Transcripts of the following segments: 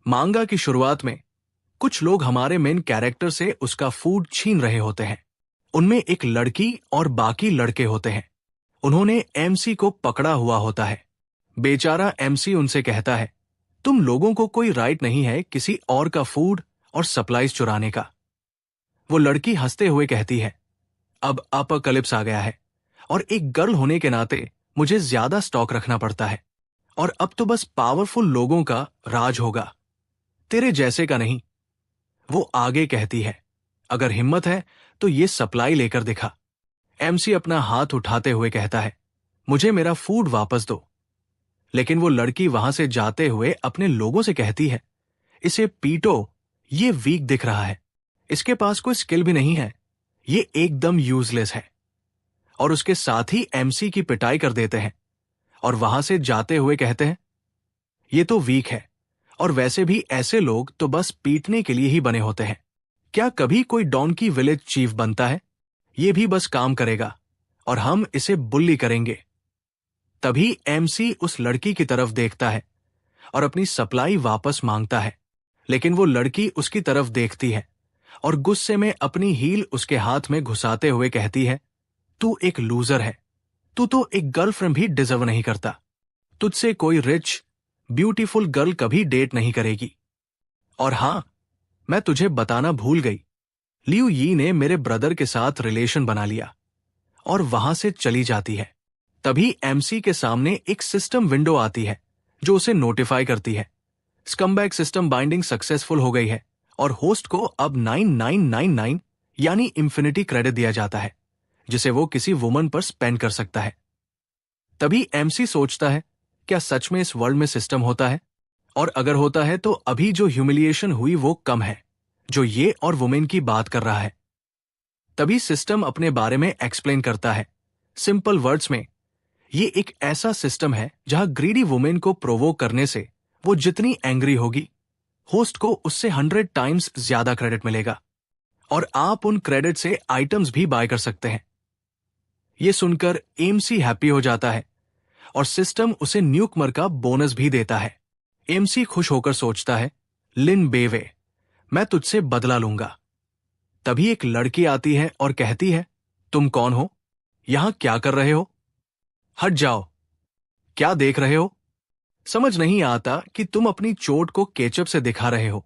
मांगा की शुरुआत में कुछ लोग हमारे मेन कैरेक्टर से उसका फूड छीन रहे होते हैं। उनमें एक लड़की और बाकी लड़के होते हैं। उन्होंने एमसी को पकड़ा हुआ होता है। बेचारा एमसी उनसे कहता है, तुम लोगों को कोई राइट नहीं है किसी और का फूड और सप्लाईज चुराने का। वो लड़की हंसते हुए कहती है, अब अपोकलिप्स आ गया है और एक गर्ल होने के नाते मुझे ज्यादा स्टॉक रखना पड़ता है और अब तो बस पावरफुल लोगों का राज होगा, तेरे जैसे का नहीं। वो आगे कहती है, अगर हिम्मत है तो ये सप्लाई लेकर दिखा। एमसी अपना हाथ उठाते हुए कहता है, मुझे मेरा फूड वापस दो। लेकिन वो लड़की वहां से जाते हुए अपने लोगों से कहती है, इसे पीटो, ये वीक दिख रहा है, इसके पास कोई स्किल भी नहीं है, ये एकदम यूजलेस है। और उसके साथ ही एमसी की पिटाई कर देते हैं और वहां से जाते हुए कहते हैं, ये तो वीक है और वैसे भी ऐसे लोग तो बस पीटने के लिए ही बने होते हैं। क्या कभी कोई डॉन की विलेज चीफ बनता है? ये भी बस काम करेगा और हम इसे बुल्ली करेंगे। तभी एमसी उस लड़की की तरफ देखता है और अपनी सप्लाई वापस मांगता है, लेकिन वो लड़की उसकी तरफ देखती है और गुस्से में अपनी हील उसके हाथ में घुसाते हुए कहती है, तू एक लूजर है, तू तो एक गर्लफ्रेंड भी डिजर्व नहीं करता, तुझसे कोई रिच ब्यूटीफुल गर्ल कभी डेट नहीं करेगी। और हां, मैं तुझे बताना भूल गई, लियू यी ने मेरे ब्रदर के साथ रिलेशन बना लिया। और वहां से चली जाती है। तभी एमसी के सामने एक सिस्टम विंडो आती है जो उसे नोटिफाई करती है, स्कमबैग सिस्टम बाइंडिंग सक्सेसफुल हो गई है और होस्ट को अब 9999 यानी इंफिनिटी क्रेडिट दिया जाता है, जिसे वो किसी वुमन पर स्पेंड कर सकता है। तभी एमसी सोचता है, क्या सच में इस वर्ल्ड में सिस्टम होता है? और अगर होता है तो अभी जो ह्यूमिलिएशन हुई वो कम है जो ये और वुमेन की बात कर रहा है। तभी सिस्टम अपने बारे में एक्सप्लेन करता है सिंपल वर्ड्स में, ये एक ऐसा सिस्टम है जहां ग्रीडी वुमेन को प्रोवोक करने से वो जितनी एंग्री होगी, होस्ट को उससे 100 टाइम्स ज्यादा क्रेडिट मिलेगा और आप उन क्रेडिट से आइटम्स भी बाय कर सकते हैं। ये सुनकर एमसी हैप्पी हो जाता है और सिस्टम उसे न्यूकमर का बोनस भी देता है। एमसी खुश होकर सोचता है, लिन बेवे, मैं तुझसे बदला लूंगा। तभी एक लड़की आती है और कहती है, तुम कौन हो? यहां क्या कर रहे हो? हट जाओ, क्या देख रहे हो? समझ नहीं आता कि तुम अपनी चोट को केचप से दिखा रहे हो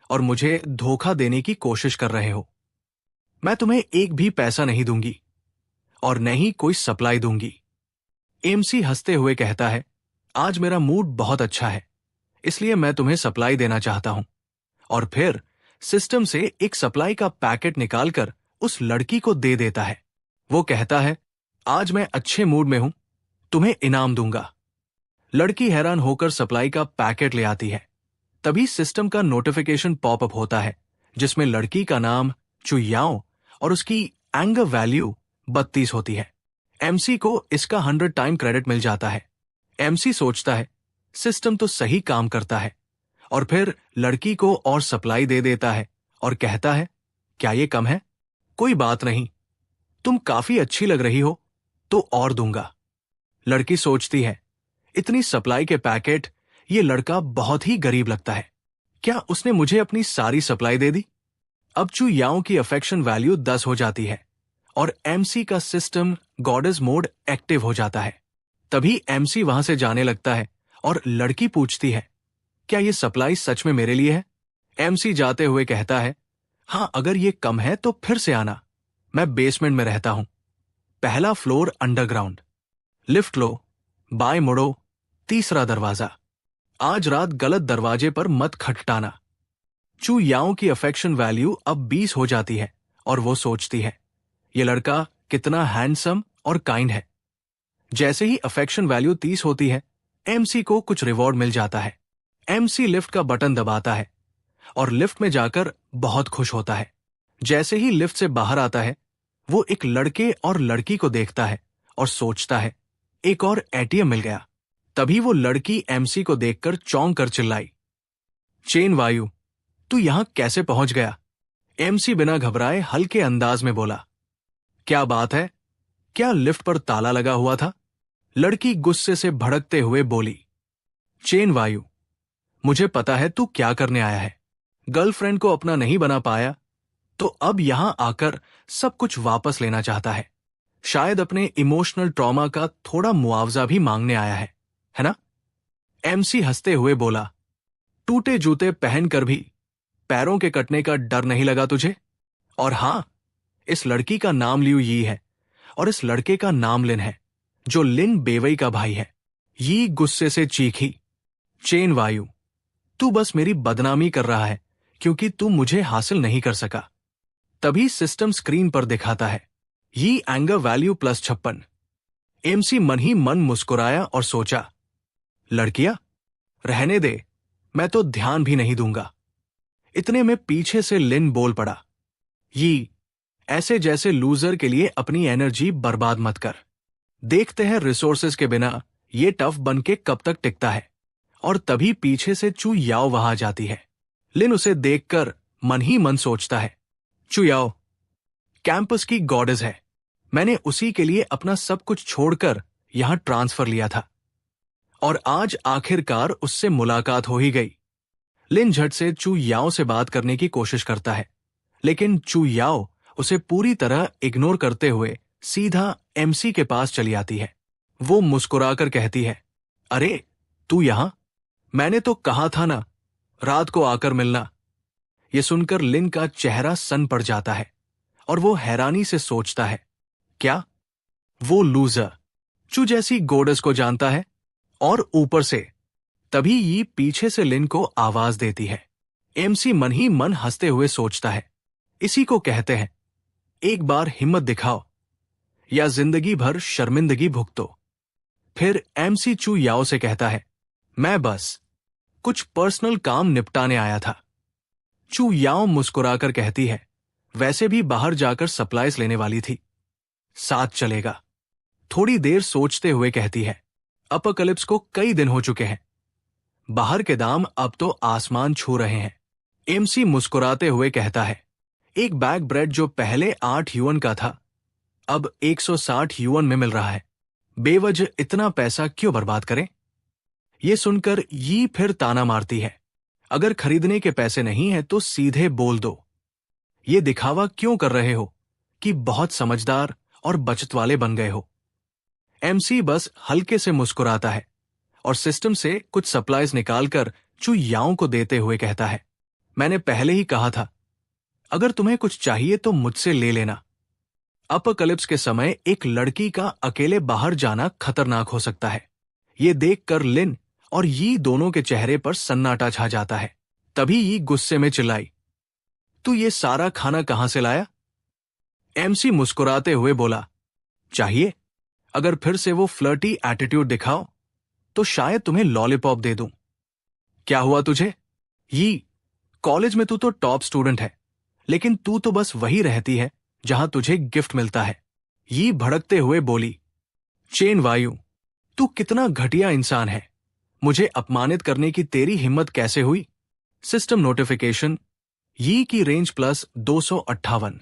और मुझे धोखा देने की कोशिश कर रहे हो। मैं तुम्हें एक भी पैसा नहीं दूंगी और न ही कोई सप्लाई दूंगी। एमसी हंसते हुए कहता है, आज मेरा मूड बहुत अच्छा है, इसलिए मैं तुम्हें सप्लाई देना चाहता हूं। और फिर सिस्टम से एक सप्लाई का पैकेट निकालकर उस लड़की को दे देता है। वो कहता है, आज मैं अच्छे मूड में हूं, तुम्हें इनाम दूंगा। लड़की हैरान होकर सप्लाई का पैकेट ले आती है। तभी सिस्टम का नोटिफिकेशन पॉपअप होता है जिसमें लड़की का नाम चुयाओ और उसकी एंगर वैल्यू 32 होती है। एमसी को इसका 100 टाइम क्रेडिट मिल जाता है। एमसी सोचता है, सिस्टम तो सही काम करता है और फिर लड़की को और सप्लाई दे देता है और कहता है, क्या ये कम है? कोई बात नहीं, तुम काफी अच्छी लग रही हो तो और दूंगा। लड़की सोचती है, इतनी सप्लाई के पैकेट, ये लड़का बहुत ही गरीब लगता है, क्या उसने मुझे अपनी सारी सप्लाई दे दी? अब चू याओ की अफेक्शन वैल्यू 10 हो जाती है और एमसी का सिस्टम गॉडेस मोड एक्टिव हो जाता है। तभी एमसी वहां से जाने लगता है और लड़की पूछती है, क्या ये सप्लाई सच में मेरे लिए है? एमसी जाते हुए कहता है, हां, अगर ये कम है तो फिर से आना, मैं बेसमेंट में रहता हूं, पहला फ्लोर अंडरग्राउंड, लिफ्ट लो, बाएं मुड़ो, तीसरा दरवाजा, आज रात गलत दरवाजे पर मत खटखटाना। चू याओ की अफेक्शन वैल्यू अब 20 हो जाती है और वो सोचती है, ये लड़का कितना हैंडसम और काइंड है। जैसे ही अफेक्शन वैल्यू 30 होती है, एमसी को कुछ रिवॉर्ड मिल जाता है। एमसी लिफ्ट का बटन दबाता है और लिफ्ट में जाकर बहुत खुश होता है। जैसे ही लिफ्ट से बाहर आता है, वो एक लड़के और लड़की को देखता है और सोचता है, एक और एटीएम मिल गया। तभी वो लड़की एमसी को देखकर चौंक कर चिल्लाई, चेन वायु, तू यहां कैसे पहुंच गया? एमसी बिना घबराए हल्के अंदाज में बोला, क्या बात है, क्या लिफ्ट पर ताला लगा हुआ था? लड़की गुस्से से भड़कते हुए बोली, चेन वायु, मुझे पता है तू क्या करने आया है। गर्लफ्रेंड को अपना नहीं बना पाया तो अब यहां आकर सब कुछ वापस लेना चाहता है। शायद अपने इमोशनल ट्रॉमा का थोड़ा मुआवजा भी मांगने आया है ना? एमसी हंसते हुए बोला, टूटे जूते पहनकर भी पैरों के कटने का डर नहीं लगा तुझे? और हां, इस लड़की का नाम लियू यी है और इस लड़के का नाम लिन है, जो लिन बेवई का भाई है। यी गुस्से से चीखी, चेन वायु, तू बस मेरी बदनामी कर रहा है क्योंकि तू मुझे हासिल नहीं कर सका। तभी सिस्टम स्क्रीन पर दिखाता है, यी एंगर वैल्यू +56। एमसी मन ही मन मुस्कुराया और सोचा, लड़कियां रहने दे, मैं तो ध्यान भी नहीं दूंगा। इतने में पीछे से लिन बोल पड़ा, यी ऐसे जैसे लूजर के लिए अपनी एनर्जी बर्बाद मत कर। देखते हैं रिसोर्सेज के बिना ये टफ बन के कब तक टिकता है। और तभी पीछे से चू याओ वहां जाती है। लिन उसे देखकर मन ही मन सोचता है, चू याओ कैंपस की गॉडेस है, मैंने उसी के लिए अपना सब कुछ छोड़कर यहां ट्रांसफर लिया था और आज आखिरकार उससे मुलाकात हो ही गई। लिन झट से चू याओ से बात करने की कोशिश करता है, लेकिन चू याओ उसे पूरी तरह इग्नोर करते हुए सीधा एमसी के पास चली आती है। वो मुस्कुराकर कहती है, अरे तू यहां? मैंने तो कहा था ना रात को आकर मिलना। ये सुनकर लिन का चेहरा सन पड़ जाता है और वो हैरानी से सोचता है, क्या वो लूजर चू जैसी गोडस को जानता है? और ऊपर से तभी ये पीछे से लिन को आवाज देती है। एमसी मन ही मन हंसते हुए सोचता है, इसी को कहते हैं एक बार हिम्मत दिखाओ या जिंदगी भर शर्मिंदगी भुगतो। फिर एमसी चू याओ से कहता है, मैं बस कुछ पर्सनल काम निपटाने आया था। चू याओ मुस्कुराकर कहती है, वैसे भी बाहर जाकर सप्लाईज लेने वाली थी, साथ चलेगा। थोड़ी देर सोचते हुए कहती है, अपोकलिप्स को कई दिन हो चुके हैं, बाहर के दाम अब तो आसमान छू रहे हैं। एमसी मुस्कुराते हुए कहता है, एक बैग ब्रेड जो पहले 8 युआन का था अब 160 युआन में मिल रहा है, बेवजह इतना पैसा क्यों बर्बाद करें? ये सुनकर यी फिर ताना मारती है, अगर खरीदने के पैसे नहीं है तो सीधे बोल दो, ये दिखावा क्यों कर रहे हो कि बहुत समझदार और बचत वाले बन गए हो। एमसी बस हल्के से मुस्कुराता है और सिस्टम से कुछ सप्लाईज निकालकर चू याओ को देते हुए कहता है, मैंने पहले ही कहा था अगर तुम्हें कुछ चाहिए तो मुझसे ले लेना। अपोकलिप्स के समय एक लड़की का अकेले बाहर जाना खतरनाक हो सकता है। ये देखकर लिन और यी दोनों के चेहरे पर सन्नाटा छा जाता है। तभी यी गुस्से में चिल्लाई, तू ये सारा खाना कहां से लाया? एमसी मुस्कुराते हुए बोला, चाहिए? अगर फिर से वो फ्लर्टी एटीट्यूड दिखाओ तो शायद तुम्हें लॉलीपॉप दे दूं। क्या हुआ तुझे? यी कॉलेज में तू तो टॉप स्टूडेंट है, लेकिन तू तो बस वही रहती है जहां तुझे गिफ्ट मिलता है। यी भड़कते हुए बोली, चेन वायु, तू कितना घटिया इंसान है, मुझे अपमानित करने की तेरी हिम्मत कैसे हुई? सिस्टम नोटिफिकेशन, यी की रेंज +258।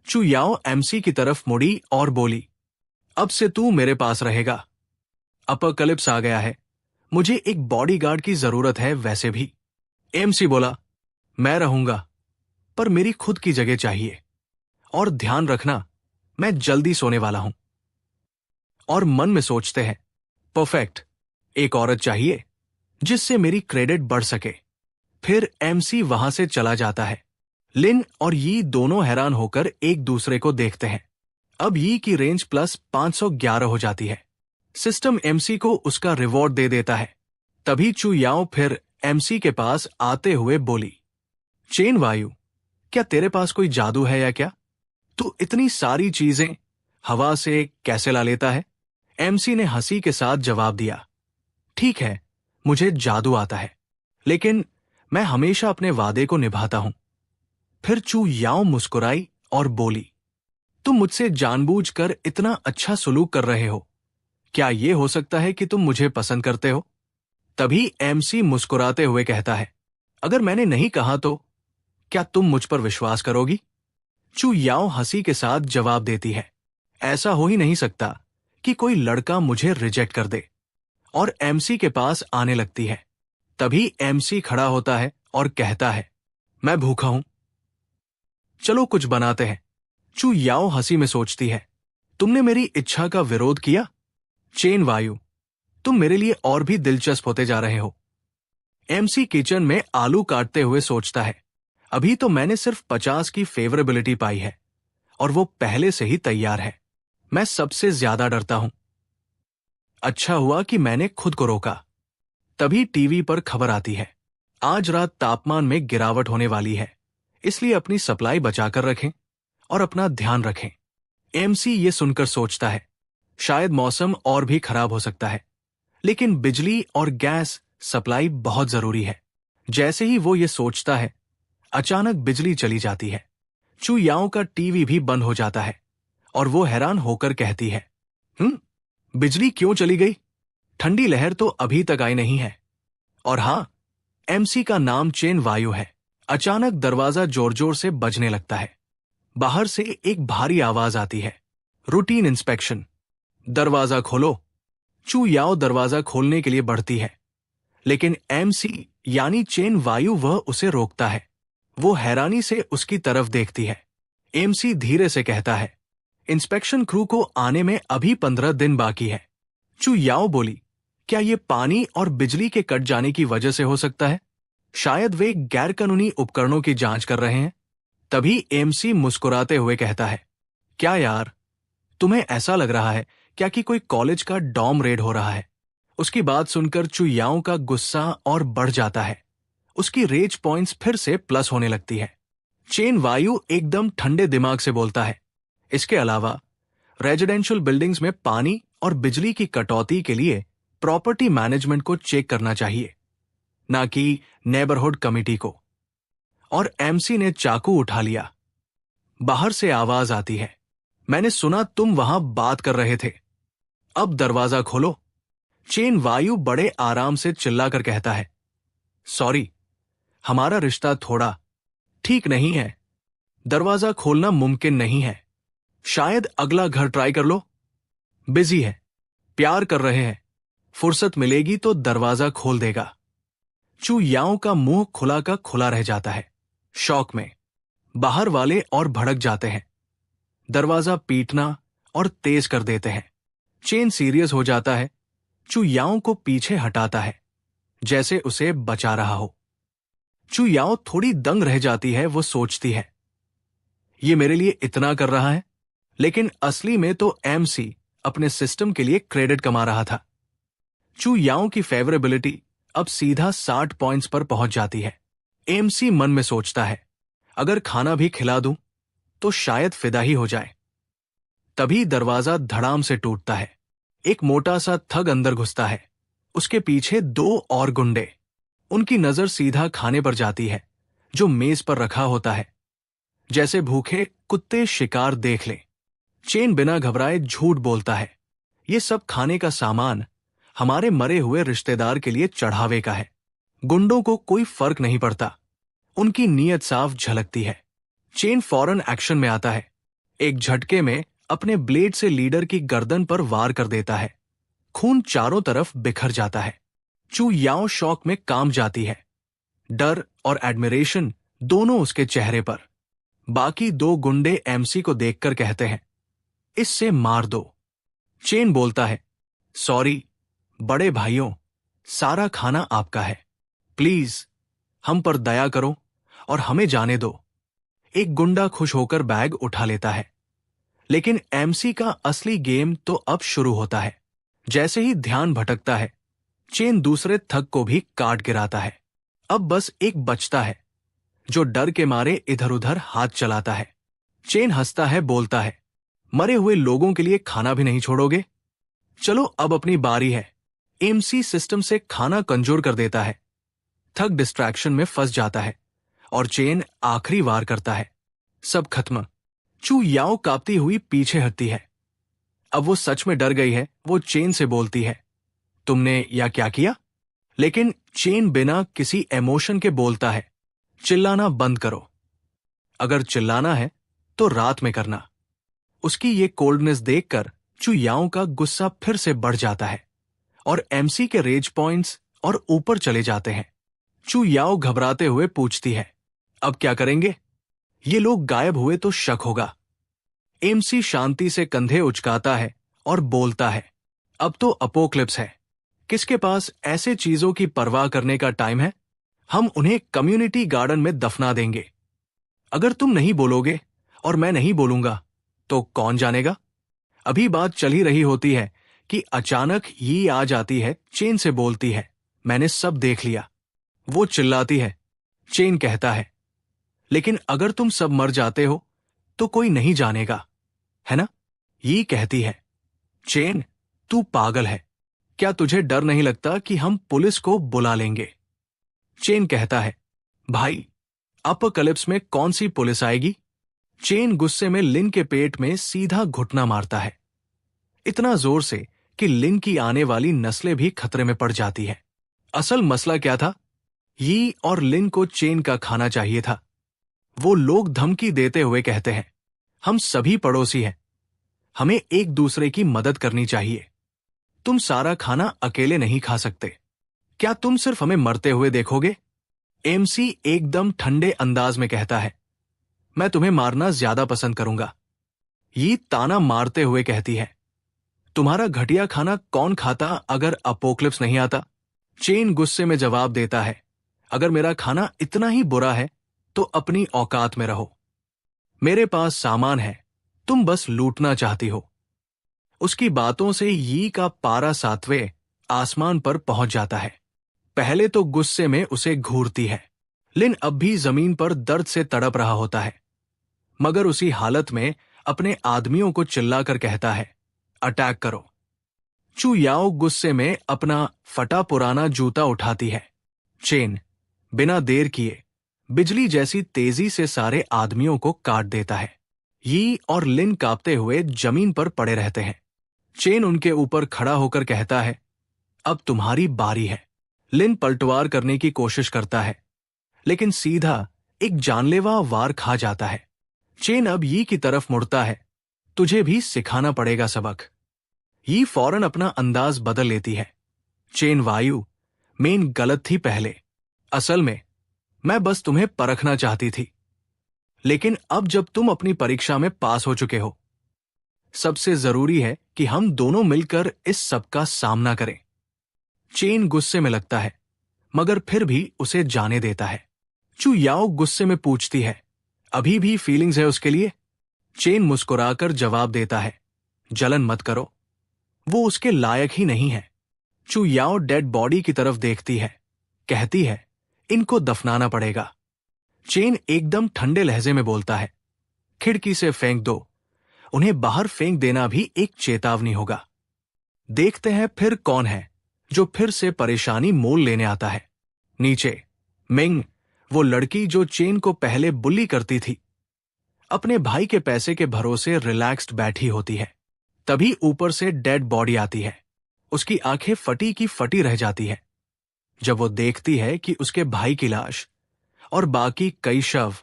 चू याओ एमसी की तरफ मुड़ी और बोली, अब से तू मेरे पास रहेगा। अपोकलिप्स आ गया है, मुझे एक बॉडीगार्ड की जरूरत है वैसे भी। एमसी बोला, मैं रहूंगा पर मेरी खुद की जगह चाहिए, और ध्यान रखना मैं जल्दी सोने वाला हूं। और मन में सोचते हैं, परफेक्ट, एक औरत चाहिए जिससे मेरी क्रेडिट बढ़ सके। फिर एमसी वहां से चला जाता है। लिन और यी दोनों हैरान होकर एक दूसरे को देखते हैं। अब यी की रेंज +511 हो जाती है। सिस्टम एमसी को उसका रिवॉर्ड दे देता है। तभी चू याओ फिर एमसी के पास आते हुए बोली, चेन वायु, क्या तेरे पास कोई जादू है या क्या? तू इतनी सारी चीजें हवा से कैसे ला लेता है? एमसी ने हंसी के साथ जवाब दिया, ठीक है, मुझे जादू आता है, लेकिन मैं हमेशा अपने वादे को निभाता हूं। फिर चू याओ मुस्कुराई और बोली, तुम मुझसे जानबूझकर इतना अच्छा सुलूक कर रहे हो, क्या यह हो सकता है कि तुम मुझे पसंद करते हो? तभी एमसी मुस्कुराते हुए कहता है, अगर मैंने नहीं कहा तो क्या तुम मुझ पर विश्वास करोगी? चू याओ हंसी के साथ जवाब देती है, ऐसा हो ही नहीं सकता कि कोई लड़का मुझे रिजेक्ट कर दे, और एमसी के पास आने लगती है। तभी एमसी खड़ा होता है और कहता है, मैं भूखा हूं, चलो कुछ बनाते हैं। चू याओ हंसी में सोचती है, तुमने मेरी इच्छा का विरोध किया? चेन वायु, तुम मेरे लिए और भी दिलचस्प होते जा रहे हो। एमसी किचन में आलू काटते हुए सोचता है, अभी तो मैंने सिर्फ 50 की फेवरेबिलिटी पाई है और वो पहले से ही तैयार है। मैं सबसे ज्यादा डरता हूं। अच्छा हुआ कि मैंने खुद को रोका। तभी टीवी पर खबर आती है, आज रात तापमान में गिरावट होने वाली है, इसलिए अपनी सप्लाई बचाकर रखें और अपना ध्यान रखें। एमसी ये सुनकर सोचता है, शायद मौसम और भी खराब हो सकता है, लेकिन बिजली और गैस सप्लाई बहुत जरूरी है। जैसे ही वो ये सोचता है, अचानक बिजली चली जाती है। चू याओ का टीवी भी बंद हो जाता है और वो हैरान होकर कहती है, बिजली क्यों चली गई? ठंडी लहर तो अभी तक आई नहीं है। और हां, एमसी का नाम चेन वायु है। अचानक दरवाजा जोर जोर से बजने लगता है। बाहर से एक भारी आवाज आती है, रूटीन इंस्पेक्शन। दरवाजा खोलो। चू याओ दरवाजा खोलने के लिए बढ़ती है, लेकिन एमसी यानी चेन वायु वह उसे रोकता है। वो हैरानी से उसकी तरफ देखती है। एमसी धीरे से कहता है, इंस्पेक्शन क्रू को आने में अभी 15 दिन बाकी है। चू याओ बोली, क्या ये पानी और बिजली के कट जाने की वजह से हो सकता है? शायद वे गैरकानूनी उपकरणों की जांच कर रहे हैं। तभी एमसी मुस्कुराते हुए कहता है, क्या यार, तुम्हें ऐसा लग रहा है क्या कि कोई कॉलेज का डॉर्म रेड हो रहा है? उसकी बात सुनकर चू याओ का गुस्सा और बढ़ जाता है। उसकी रेज पॉइंट्स फिर से प्लस होने लगती है। चेन वायु एकदम ठंडे दिमाग से बोलता है, इसके अलावा रेजिडेंशियल बिल्डिंग्स में पानी और बिजली की कटौती के लिए प्रॉपर्टी मैनेजमेंट को चेक करना चाहिए, ना कि नेबरहुड कमिटी को। और एमसी ने चाकू उठा लिया। बाहर से आवाज आती है, मैंने सुना तुम वहां बात कर रहे थे, अब दरवाजा खोलो। चेन वायु बड़े आराम से चिल्लाकर कहता है, सॉरी, हमारा रिश्ता थोड़ा ठीक नहीं है, दरवाजा खोलना मुमकिन नहीं है। शायद अगला घर ट्राई कर लो। बिजी है, प्यार कर रहे हैं, फुर्सत मिलेगी तो दरवाजा खोल देगा। चू याओ का मुंह खुला का खुला रह जाता है। शौक में बाहर वाले और भड़क जाते हैं, दरवाजा पीटना और तेज कर देते हैं। चेन सीरियस हो जाता है, चू याओ को पीछे हटाता है, जैसे उसे बचा रहा हो। चू याओ थोड़ी दंग रह जाती है। वो सोचती है, ये मेरे लिए इतना कर रहा है, लेकिन असली में तो एमसी अपने सिस्टम के लिए क्रेडिट कमा रहा था। चू याओ की फेवरेबिलिटी अब सीधा 60 पॉइंट्स पर पहुंच जाती है। एमसी मन में सोचता है, अगर खाना भी खिला दूं तो शायद फिदा ही हो जाए। तभी दरवाजा धड़ाम से टूटता है। एक मोटा सा थग अंदर घुसता है, उसके पीछे 2 और गुंडे। उनकी नजर सीधा खाने पर जाती है जो मेज पर रखा होता है, जैसे भूखे कुत्ते शिकार देख लें। चेन बिना घबराए झूठ बोलता है, ये सब खाने का सामान हमारे मरे हुए रिश्तेदार के लिए चढ़ावे का है। गुंडों को कोई फर्क नहीं पड़ता, उनकी नीयत साफ झलकती है। चेन फौरन एक्शन में आता है। एक झटके में अपने ब्लेड से लीडर की गर्दन पर वार कर देता है। खून चारों तरफ बिखर जाता है। चू याओ शौक में काम जाती है, डर और एडमिरेशन दोनों उसके चेहरे पर। बाकी 2 गुंडे एमसी को देखकर कहते हैं, इससे मार दो। चेन बोलता है, सॉरी बड़े भाइयों, सारा खाना आपका है, प्लीज हम पर दया करो और हमें जाने दो। एक गुंडा खुश होकर बैग उठा लेता है, लेकिन एमसी का असली गेम तो अब शुरू होता है। जैसे ही ध्यान भटकता है, चेन दूसरे थग को भी काट गिराता है। अब बस एक बचता है जो डर के मारे इधर उधर हाथ चलाता है। चेन हंसता है, बोलता है, मरे हुए लोगों के लिए खाना भी नहीं छोड़ोगे? चलो अब अपनी बारी है। एमसी सिस्टम से खाना कंजूर कर देता है। थग डिस्ट्रैक्शन में फंस जाता है और चेन आखिरी वार करता है। सब खत्म। चू याओ कांपती हुई पीछे हटती है। अब वो सच में डर गई है। वो चेन से बोलती है, तुमने या क्या किया? लेकिन चेन बिना किसी इमोशन के बोलता है, चिल्लाना बंद करो। अगर चिल्लाना है तो रात में करना। उसकी ये कोल्डनेस देखकर चू याओ का गुस्सा फिर से बढ़ जाता है और एमसी के रेज पॉइंट्स और ऊपर चले जाते हैं। चू याओ घबराते हुए पूछती है, अब क्या करेंगे? ये लोग गायब हुए तो शक होगा। एमसी शांति से कंधे उचकाता है और बोलता है, अब तो अपोक्लिप्स है। किसके पास ऐसे चीजों की परवाह करने का टाइम है? हम उन्हें कम्युनिटी गार्डन में दफना देंगे। अगर तुम नहीं बोलोगे और मैं नहीं बोलूंगा तो कौन जानेगा? अभी बात चल ही रही होती है कि अचानक ये आ जाती है। चेन से बोलती है, मैंने सब देख लिया। वो चिल्लाती है। चेन कहता है, लेकिन अगर तुम सब मर जाते हो तो कोई नहीं जानेगा, है ना? ये कहती है, चेन, तू पागल है। क्या तुझे डर नहीं लगता कि हम पुलिस को बुला लेंगे? चेन कहता है, भाई, अपोकलिप्स में कौन सी पुलिस आएगी? चेन गुस्से में लिन के पेट में सीधा घुटना मारता है, इतना जोर से कि लिन की आने वाली नस्लें भी खतरे में पड़ जाती है। असल मसला क्या था? यी और लिन को चेन का खाना चाहिए था। वो लोग धमकी देते हुए कहते हैं, हम सभी पड़ोसी हैं, हमें एक दूसरे की मदद करनी चाहिए। तुम सारा खाना अकेले नहीं खा सकते। क्या तुम सिर्फ हमें मरते हुए देखोगे? एमसी एकदम ठंडे अंदाज में कहता है, मैं तुम्हें मारना ज्यादा पसंद करूंगा। ये ताना मारते हुए कहती है, तुम्हारा घटिया खाना कौन खाता अगर अपोक्लिप्स नहीं आता? चेन गुस्से में जवाब देता है, अगर मेरा खाना इतना ही बुरा है तो अपनी औकात में रहो। मेरे पास सामान है, तुम बस लूटना चाहती हो। उसकी बातों से यी का पारा 7वें आसमान पर पहुंच जाता है। पहले तो गुस्से में उसे घूरती है। लिन अब भी जमीन पर दर्द से तड़प रहा होता है, मगर उसी हालत में अपने आदमियों को चिल्लाकर कहता है, अटैक करो। चू याओ गुस्से में अपना फटा पुराना जूता उठाती है। चेन बिना देर किए बिजली जैसी तेजी से सारे आदमियों को काट देता है। यी और लिन कांपते हुए जमीन पर पड़े रहते हैं। चेन उनके ऊपर खड़ा होकर कहता है, अब तुम्हारी बारी है। लिन पलटवार करने की कोशिश करता है, लेकिन सीधा एक जानलेवा वार खा जाता है। चेन अब यी की तरफ मुड़ता है, तुझे भी सिखाना पड़ेगा सबक। यी फौरन अपना अंदाज बदल लेती है। चेन वायु, मेन गलत थी पहले। असल में मैं बस तुम्हें परखना चाहती थी, लेकिन अब जब तुम अपनी परीक्षा में पास हो चुके हो, सबसे जरूरी है कि हम दोनों मिलकर इस सब का सामना करें। चेन गुस्से में लगता है, मगर फिर भी उसे जाने देता है। चू याओ गुस्से में पूछती है, अभी भी फीलिंग्स है उसके लिए? चेन मुस्कुराकर जवाब देता है, जलन मत करो, वो उसके लायक ही नहीं है। चू याओ डेड बॉडी की तरफ देखती है, कहती है, इनको दफनाना पड़ेगा। चेन एकदम ठंडे लहजे में बोलता है, खिड़की से फेंक दो। उन्हें बाहर फेंक देना भी एक चेतावनी होगा। देखते हैं फिर कौन है जो फिर से परेशानी मोल लेने आता है। नीचे मिंग, वो लड़की जो चेन को पहले बुली करती थी, अपने भाई के पैसे के भरोसे रिलैक्स्ड बैठी होती है। तभी ऊपर से डेड बॉडी आती है। उसकी आंखें फटी की फटी रह जाती है जब वो देखती है कि उसके भाई की लाश और बाकी कई शव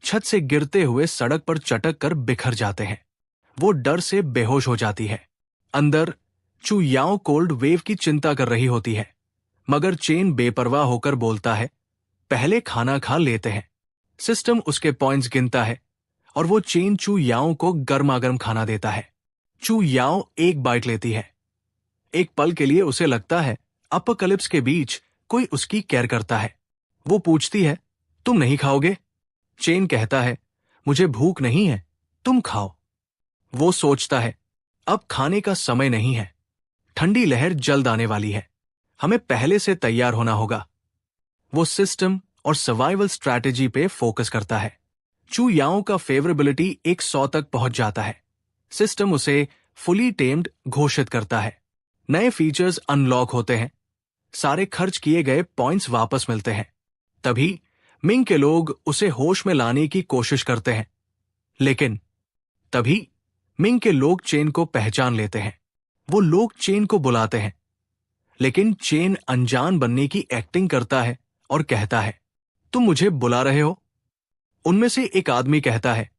छत से गिरते हुए सड़क पर चटक कर बिखर जाते हैं। वो डर से बेहोश हो जाती है। अंदर चू याओ कोल्ड वेव की चिंता कर रही होती है, मगर चेन बेपरवाह होकर बोलता है, पहले खाना खा लेते हैं। सिस्टम उसके पॉइंट्स गिनता है और वो चेन चू याओ को गर्मागर्म खाना देता है। चू याओ एक बाइट लेती है। एक पल के लिए उसे लगता है अपोकलिप्स के बीच कोई उसकी केयर करता है। वो पूछती है, तुम नहीं खाओगे? चेन कहता है, मुझे भूख नहीं है, तुम खाओ। वो सोचता है, अब खाने का समय नहीं है, ठंडी लहर जल्द आने वाली है, हमें पहले से तैयार होना होगा। वो सिस्टम और सर्वाइवल स्ट्रैटेजी पे फोकस करता है। चू याओ का फेवरेबिलिटी 100 तक पहुंच जाता है। सिस्टम उसे फुली टेम्ड घोषित करता है। नए फीचर्स अनलॉक होते हैं, सारे खर्च किए गए पॉइंट्स वापस मिलते हैं। तभी मिंग के लोग उसे होश में लाने की कोशिश करते हैं, लेकिन तभी मिंग के लोग चेन को पहचान लेते हैं। वो लोग चेन को बुलाते हैं, लेकिन चेन अनजान बनने की एक्टिंग करता है और कहता है, तुम मुझे बुला रहे हो? उनमें से एक आदमी कहता है,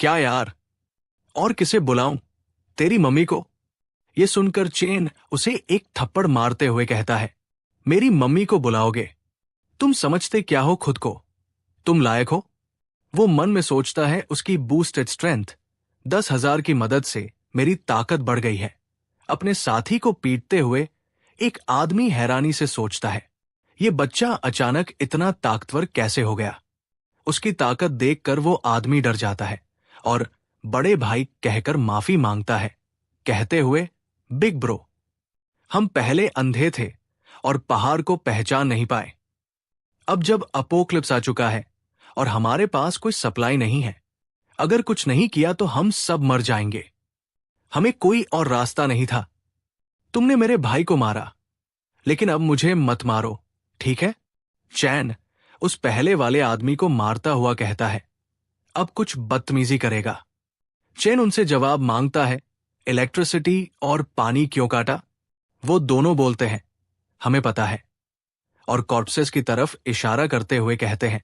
क्या यार, और किसे बुलाऊं? तेरी मम्मी को? ये सुनकर चेन उसे एक थप्पड़ मारते हुए कहता है, मेरी मम्मी को बुलाओगे? तुम समझते क्या हो खुद को? तुम लायक हो? वो मन में सोचता है। उसकी बूस्टेड स्ट्रेंथ 10,000 की मदद से मेरी ताकत बढ़ गई है। अपने साथी को पीटते हुए एक आदमी हैरानी से सोचता है, ये बच्चा अचानक इतना ताकतवर कैसे हो गया? उसकी ताकत देखकर वो आदमी डर जाता है और बड़े भाई कहकर माफी मांगता है, कहते हुए, बिग ब्रो, हम पहले अंधे थे और पहाड़ को पहचान नहीं पाए। अब जब अपोक्लिप्स आ चुका है और हमारे पास कोई सप्लाई नहीं है, अगर कुछ नहीं किया तो हम सब मर जाएंगे। हमें कोई और रास्ता नहीं था। तुमने मेरे भाई को मारा, लेकिन अब मुझे मत मारो, ठीक है? चैन उस पहले वाले आदमी को मारता हुआ कहता है, अब कुछ बदतमीजी करेगा? चैन उनसे जवाब मांगता है, इलेक्ट्रिसिटी और पानी क्यों काटा? वो दोनों बोलते हैं, हमें पता है, और कॉर्पसेस की तरफ इशारा करते हुए कहते हैं,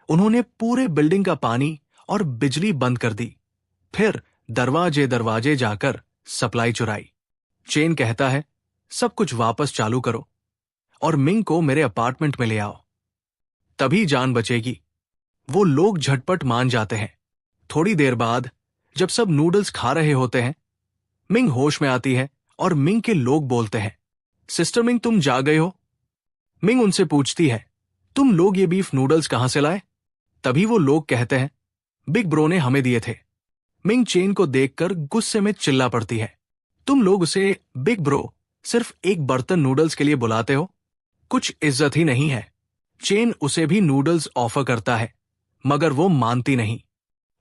उन्होंने पूरे बिल्डिंग का पानी और बिजली बंद कर दी, फिर दरवाजे दरवाजे जाकर सप्लाई चुराई। चेन कहता है, सब कुछ वापस चालू करो और मिंग को मेरे अपार्टमेंट में ले आओ, तभी जान बचेगी। वो लोग झटपट मान जाते हैं। थोड़ी देर बाद जब सब नूडल्स खा रहे होते हैं, मिंग होश में आती है और मिंग के लोग बोलते हैं, सिस्टर मिंग, तुम जाग गए हो? मिंग उनसे पूछती है, तुम लोग ये बीफ नूडल्स कहां से लाए? तभी वो लोग कहते हैं, बिग ब्रो ने हमें दिए थे। मिंग चेन को देखकर गुस्से में चिल्ला पड़ती है, तुम लोग उसे बिग ब्रो सिर्फ एक बर्तन नूडल्स के लिए बुलाते हो? कुछ इज्जत ही नहीं है। चेन उसे भी नूडल्स ऑफर करता है, मगर वो मानती नहीं।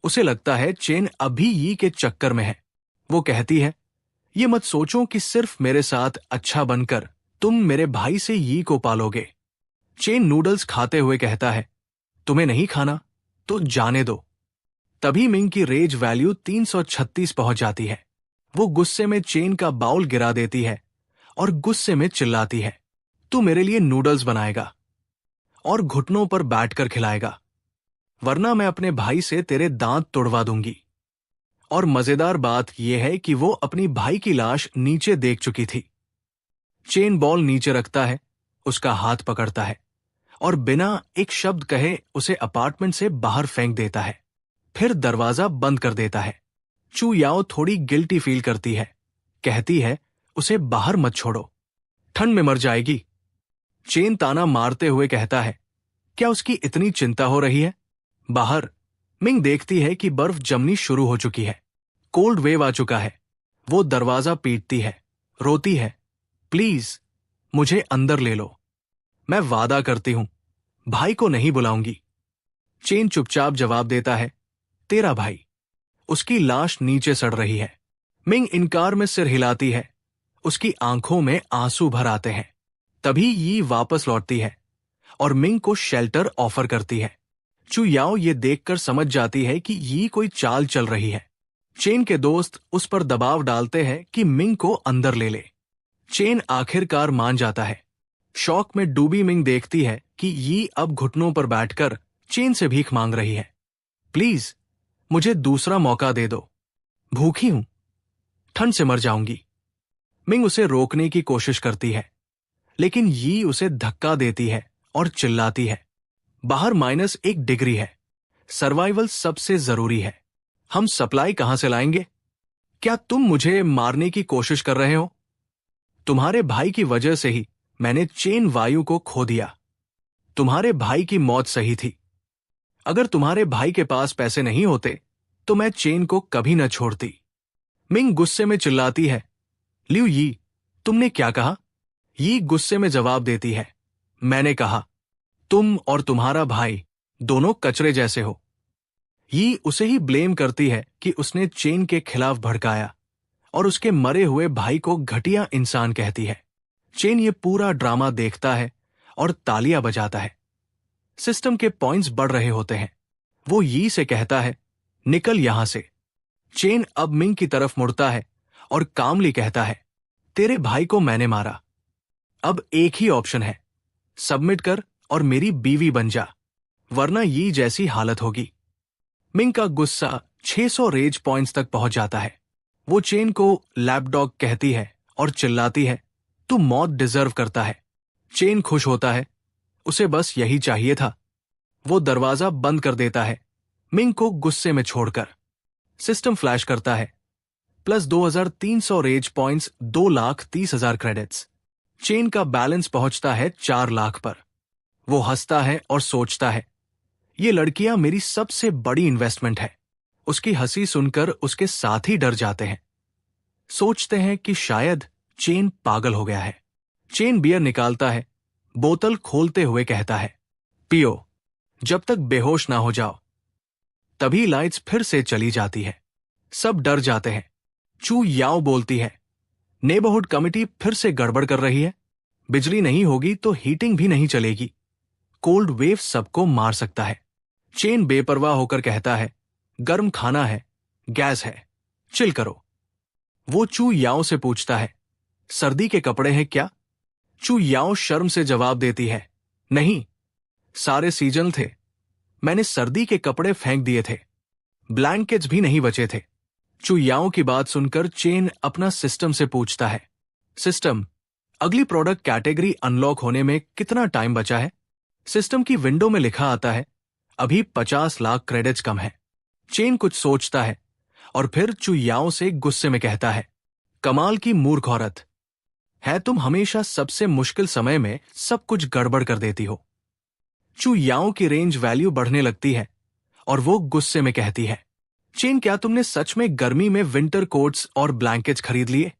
उसे लगता है चेन अभी यी के चक्कर में है। वो कहती है, ये मत सोचो कि सिर्फ मेरे साथ अच्छा बनकर तुम मेरे भाई से यी को पालोगे। चेन नूडल्स खाते हुए कहता है, तुम्हें नहीं खाना तो जाने दो। तभी मिंग की रेज वैल्यू 336 पहुंच जाती है। वो गुस्से में चेन का बाउल गिरा देती है और गुस्से में चिल्लाती है, तू मेरे लिए नूडल्स बनाएगा और घुटनों पर बैठकर खिलाएगा, वरना मैं अपने भाई से तेरे दांत तोड़वा दूंगी। और मजेदार बात यह है कि वो अपनी भाई की लाश नीचे देख चुकी थी। चेन बॉल नीचे रखता है, उसका हाथ पकड़ता है और बिना एक शब्द कहे उसे अपार्टमेंट से बाहर फेंक देता है, फिर दरवाजा बंद कर देता है। चू याओ थोड़ी गिल्टी फील करती है, कहती है, उसे बाहर मत छोड़ो, ठंड में मर जाएगी। चेन ताना मारते हुए कहता है, क्या उसकी इतनी चिंता हो रही है? बाहर मिंग देखती है कि बर्फ जमनी शुरू हो चुकी है, कोल्ड वेव आ चुका है। वो दरवाजा पीटती है, रोती है, प्लीज मुझे अंदर ले लो, मैं वादा करती हूं भाई को नहीं बुलाऊंगी। चेन चुपचाप जवाब देता है, तेरा भाई। उसकी लाश नीचे सड़ रही है। मिंग इनकार में सिर हिलाती है, उसकी आंखों में आंसू भर आते हैं। तभी यी वापस लौटती है और मिंग को शेल्टर ऑफर करती है। चू याओ ये देखकर समझ जाती है कि यी कोई चाल चल रही है। चेन के दोस्त उस पर दबाव डालते हैं कि मिंग को अंदर ले ले। चेन आखिरकार मान जाता है। शौक में डूबी मिंग देखती है कि यी अब घुटनों पर बैठकर चेन से भीख मांग रही है, प्लीज मुझे दूसरा मौका दे दो, भूखी हूं, ठंड से मर जाऊंगी। मिंग उसे रोकने की कोशिश करती है, लेकिन यी उसे धक्का देती है और चिल्लाती है, बाहर -1 डिग्री है, सर्वाइवल सबसे जरूरी है, हम सप्लाई कहां से लाएंगे? क्या तुम मुझे मारने की कोशिश कर रहे हो? तुम्हारे भाई की वजह से ही मैंने चेन वायु को खो दिया। तुम्हारे भाई की मौत सही थी। अगर तुम्हारे भाई के पास पैसे नहीं होते तो मैं चेन को कभी न छोड़ती। मिंग गुस्से में चिल्लाती है, लिu यी, तुमने क्या कहा? यी गुस्से में जवाब देती है, मैंने कहा तुम और तुम्हारा भाई दोनों कचरे जैसे हो। यी उसे ही ब्लेम करती है कि उसने चेन के खिलाफ भड़काया और उसके मरे हुए भाई को घटिया इंसान कहती है। चेन ये पूरा ड्रामा देखता है और तालियां बजाता है। सिस्टम के पॉइंट्स बढ़ रहे होते हैं। वो यी से कहता है, निकल यहां से। चेन अब मिंग की तरफ मुड़ता है और कामली कहता है, तेरे भाई को मैंने मारा। अब एक ही ऑप्शन है, सबमिट कर और मेरी बीवी बन जा, वरना यी जैसी हालत होगी। मिंग का गुस्सा 600 रेज पॉइंट्स तक पहुंच जाता है। वो चेन को लैपडॉग कहती है और चिल्लाती है, तू मौत डिजर्व करता है। चेन खुश होता है, उसे बस यही चाहिए था। वो दरवाजा बंद कर देता है, मिंग को गुस्से में छोड़कर। सिस्टम फ्लैश करता है, plus 2300 raise points, 2,30,000 credits. Chain का बैलेंस पहुंचता है 4 लाख पर। वो हंसता है और सोचता है, ये लड़कियां मेरी सबसे बड़ी इन्वेस्टमेंट है। उसकी हंसी सुनकर उसके साथी डर जाते हैं, सोचते हैं कि शायद चेन पागल हो गया है। चेन बियर निकालता है, बोतल खोलते हुए कहता है, पियो जब तक बेहोश ना हो जाओ। तभी लाइट्स फिर से चली जाती है। सब डर जाते हैं। चू याओ बोलती है, नेबरहुड कमिटी फिर से गड़बड़ कर रही है। बिजली नहीं होगी तो हीटिंग भी नहीं चलेगी। कोल्ड वेव सबको मार सकता है। चेन बेपरवाह होकर कहता है, गर्म खाना है, गैस है, चिल करो। वो चू याओ से पूछता है, सर्दी के कपड़े हैं क्या? चू याओ शर्म से जवाब देती है, नहीं, सारे सीजन थे। मैंने सर्दी के कपड़े फेंक दिए थे, ब्लैंकेट्स भी नहीं बचे थे। चू याओ की बात सुनकर चेन अपना सिस्टम से पूछता है, सिस्टम, अगली प्रोडक्ट कैटेगरी अनलॉक होने में कितना टाइम बचा है? सिस्टम की विंडो में लिखा आता है, अभी 50 लाख क्रेडिट्स कम है। चेन कुछ सोचता है और फिर चू याओ से गुस्से में कहता है, कमाल की मूर्ख औरत है तुम, हमेशा सबसे मुश्किल समय में सब कुछ गड़बड़ कर देती हो। चू याओ की रेंज वैल्यू बढ़ने लगती है और वो गुस्से में कहती है, चेन क्या तुमने सच में गर्मी में विंटर कोट्स और ब्लैंकेट्स खरीद लिए?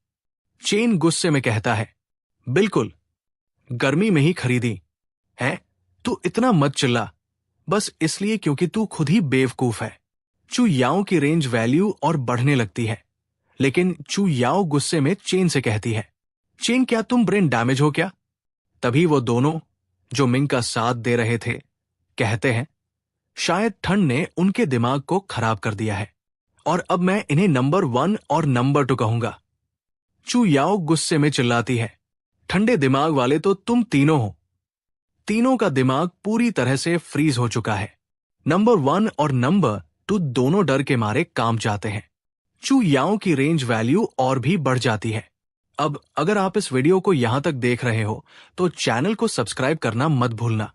चेन गुस्से में कहता है, बिल्कुल, गर्मी में ही खरीदी है। तू इतना मत चिल्ला, बस इसलिए क्योंकि तू खुद ही बेवकूफ है। चू याओ की रेंज वैल्यू और बढ़ने लगती है, लेकिन चू याओ गुस्से में चेन से कहती है, चेन क्या तुम ब्रेन डैमेज हो क्या? तभी वो दोनों जो मिंग का साथ दे रहे थे कहते हैं, शायद ठंड ने उनके दिमाग को खराब कर दिया है और अब मैं इन्हें नंबर 1 और नंबर 2 कहूंगा। चू याओ गुस्से में चिल्लाती है, ठंडे दिमाग वाले तो तुम तीनों हो। तीनों का दिमाग पूरी तरह से फ्रीज हो चुका है। नंबर 1 और नंबर 2 दोनों डर के मारे काम जाते हैं। चू याओ की रेंज वैल्यू और भी बढ़ जाती है। अब अगर आप इस वीडियो को यहां तक देख रहे हो तो चैनल को सब्सक्राइब करना मत भूलना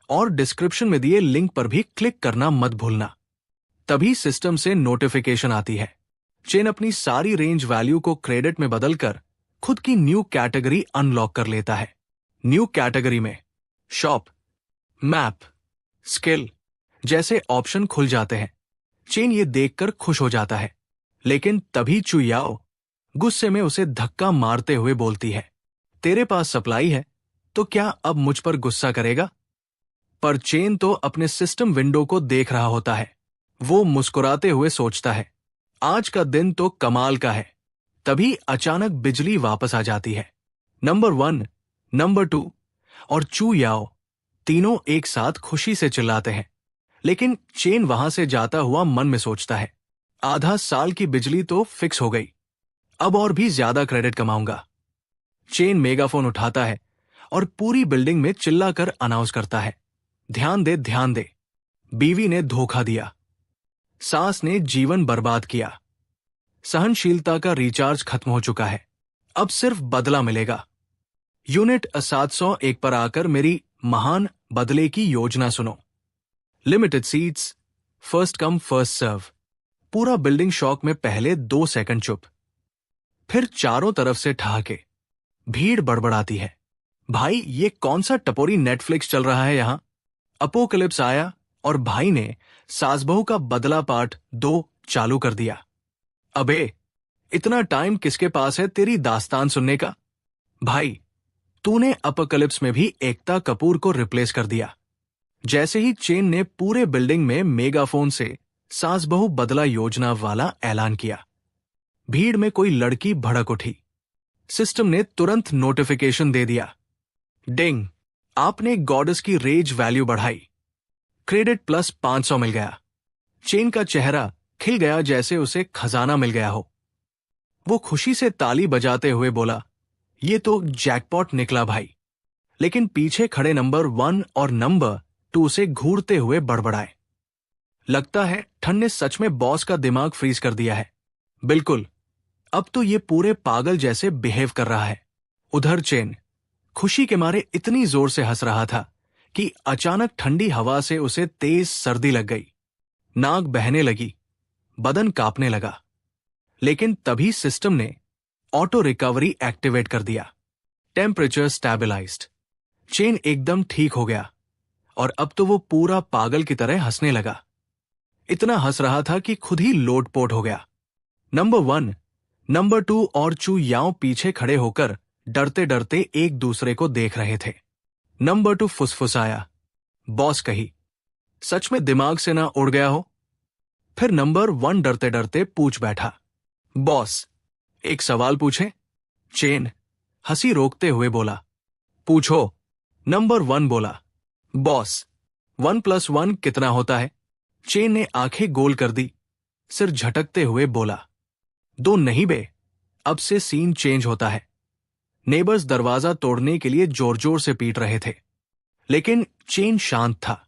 और डिस्क्रिप्शन में दिए लिंक पर भी क्लिक करना मत भूलना। तभी सिस्टम से नोटिफिकेशन आती है। चेन अपनी सारी रेंज वैल्यू को क्रेडिट में बदलकर खुद की न्यू कैटेगरी अनलॉक कर लेता है। न्यू कैटेगरी में शॉप, मैप, स्किल जैसे ऑप्शन खुल जाते हैं। चेन ये देखकर खुश हो जाता है, लेकिन तभी चू याओ गुस्से में उसे धक्का मारते हुए बोलती है, तेरे पास सप्लाई है तो क्या अब मुझ पर गुस्सा करेगा? पर चेन तो अपने सिस्टम विंडो को देख रहा होता है। वो मुस्कुराते हुए सोचता है, आज का दिन तो कमाल का है। तभी अचानक बिजली वापस आ जाती है। नंबर 1, नंबर 2 और चू याओ तीनों एक साथ खुशी से चिल्लाते हैं, लेकिन चेन वहां से जाता हुआ मन में सोचता है, आधा साल की बिजली तो फिक्स हो गई, अब और भी ज्यादा क्रेडिट कमाऊंगा। चेन मेगाफोन उठाता है और पूरी बिल्डिंग में चिल्लाकर अनाउंस करता है, ध्यान दे, ध्यान दे, बीवी ने धोखा दिया, सास ने जीवन बर्बाद किया, सहनशीलता का रिचार्ज खत्म हो चुका है, अब सिर्फ बदला मिलेगा। यूनिट 701 पर आकर मेरी महान बदले की योजना सुनो। Limited seats, first come first serve. पूरा बिल्डिंग शॉक में पहले 2 सेकंड चुप, फिर चारों तरफ से ठहाके। भीड़ बड़बड़ाती है, भाई ये कौन सा टपोरी नेटफ्लिक्स चल रहा है यहां? अपोकलिप्स आया और भाई ने सास बहू का बदला पार्ट 2 चालू कर दिया। अबे इतना टाइम किसके पास है तेरी दास्तान सुनने का? भाई तूने अपोकलिप्स में भी एकता कपूर को रिप्लेस कर दिया। जैसे ही चेन ने पूरे बिल्डिंग में मेगाफोन से सास बहू बदला योजना वाला ऐलान किया, भीड़ में कोई लड़की भड़क उठी। सिस्टम ने तुरंत नोटिफिकेशन दे दिया, डिंग, आपने गॉडेस की रेज वैल्यू बढ़ाई, क्रेडिट प्लस 500 मिल गया। चेन का चेहरा खिल गया जैसे उसे खजाना मिल गया हो। वो खुशी से ताली बजाते हुए बोला, ये तो जैकपॉट निकला भाई। लेकिन पीछे खड़े नंबर 1 और नंबर 2 से घूरते हुए बड़बड़ाए, लगता है ठंड ने सच में बॉस का दिमाग फ्रीज कर दिया है। बिल्कुल, अब तो ये पूरे पागल जैसे बिहेव कर रहा है। उधर चेन खुशी के मारे इतनी जोर से हंस रहा था कि अचानक ठंडी हवा से उसे तेज सर्दी लग गई। नाक बहने लगी, बदन कांपने लगा। लेकिन तभी सिस्टम ने ऑटो रिकवरी एक्टिवेट कर दिया। Temperature stabilised. चेन एकदम ठीक हो गया और अब तो वो पूरा पागल की तरह हंसने लगा। इतना हंस रहा था कि खुद ही लोटपोट हो गया। नंबर 1, नंबर 2 और चू याओ पीछे खड़े होकर डरते डरते एक दूसरे को देख रहे थे। नंबर 2 फुसफुसाया, बॉस कही, सच में दिमाग से ना उड़ गया हो? फिर नंबर 1 डरते डरते पूछ बैठा, बॉस, एक सवाल पूछे? चेन हंसी रोकते हुए बोला, पूछो। नंबर 1 बोला, बॉस, 1 + 1 कितना होता है? चेन ने आंखें गोल कर दी, सिर झटकते हुए बोला, 2 नहीं बे। अब से सीन चेंज होता है। नेबर्स दरवाजा तोड़ने के लिए जोर जोर से पीट रहे थे, लेकिन चेन शांत था,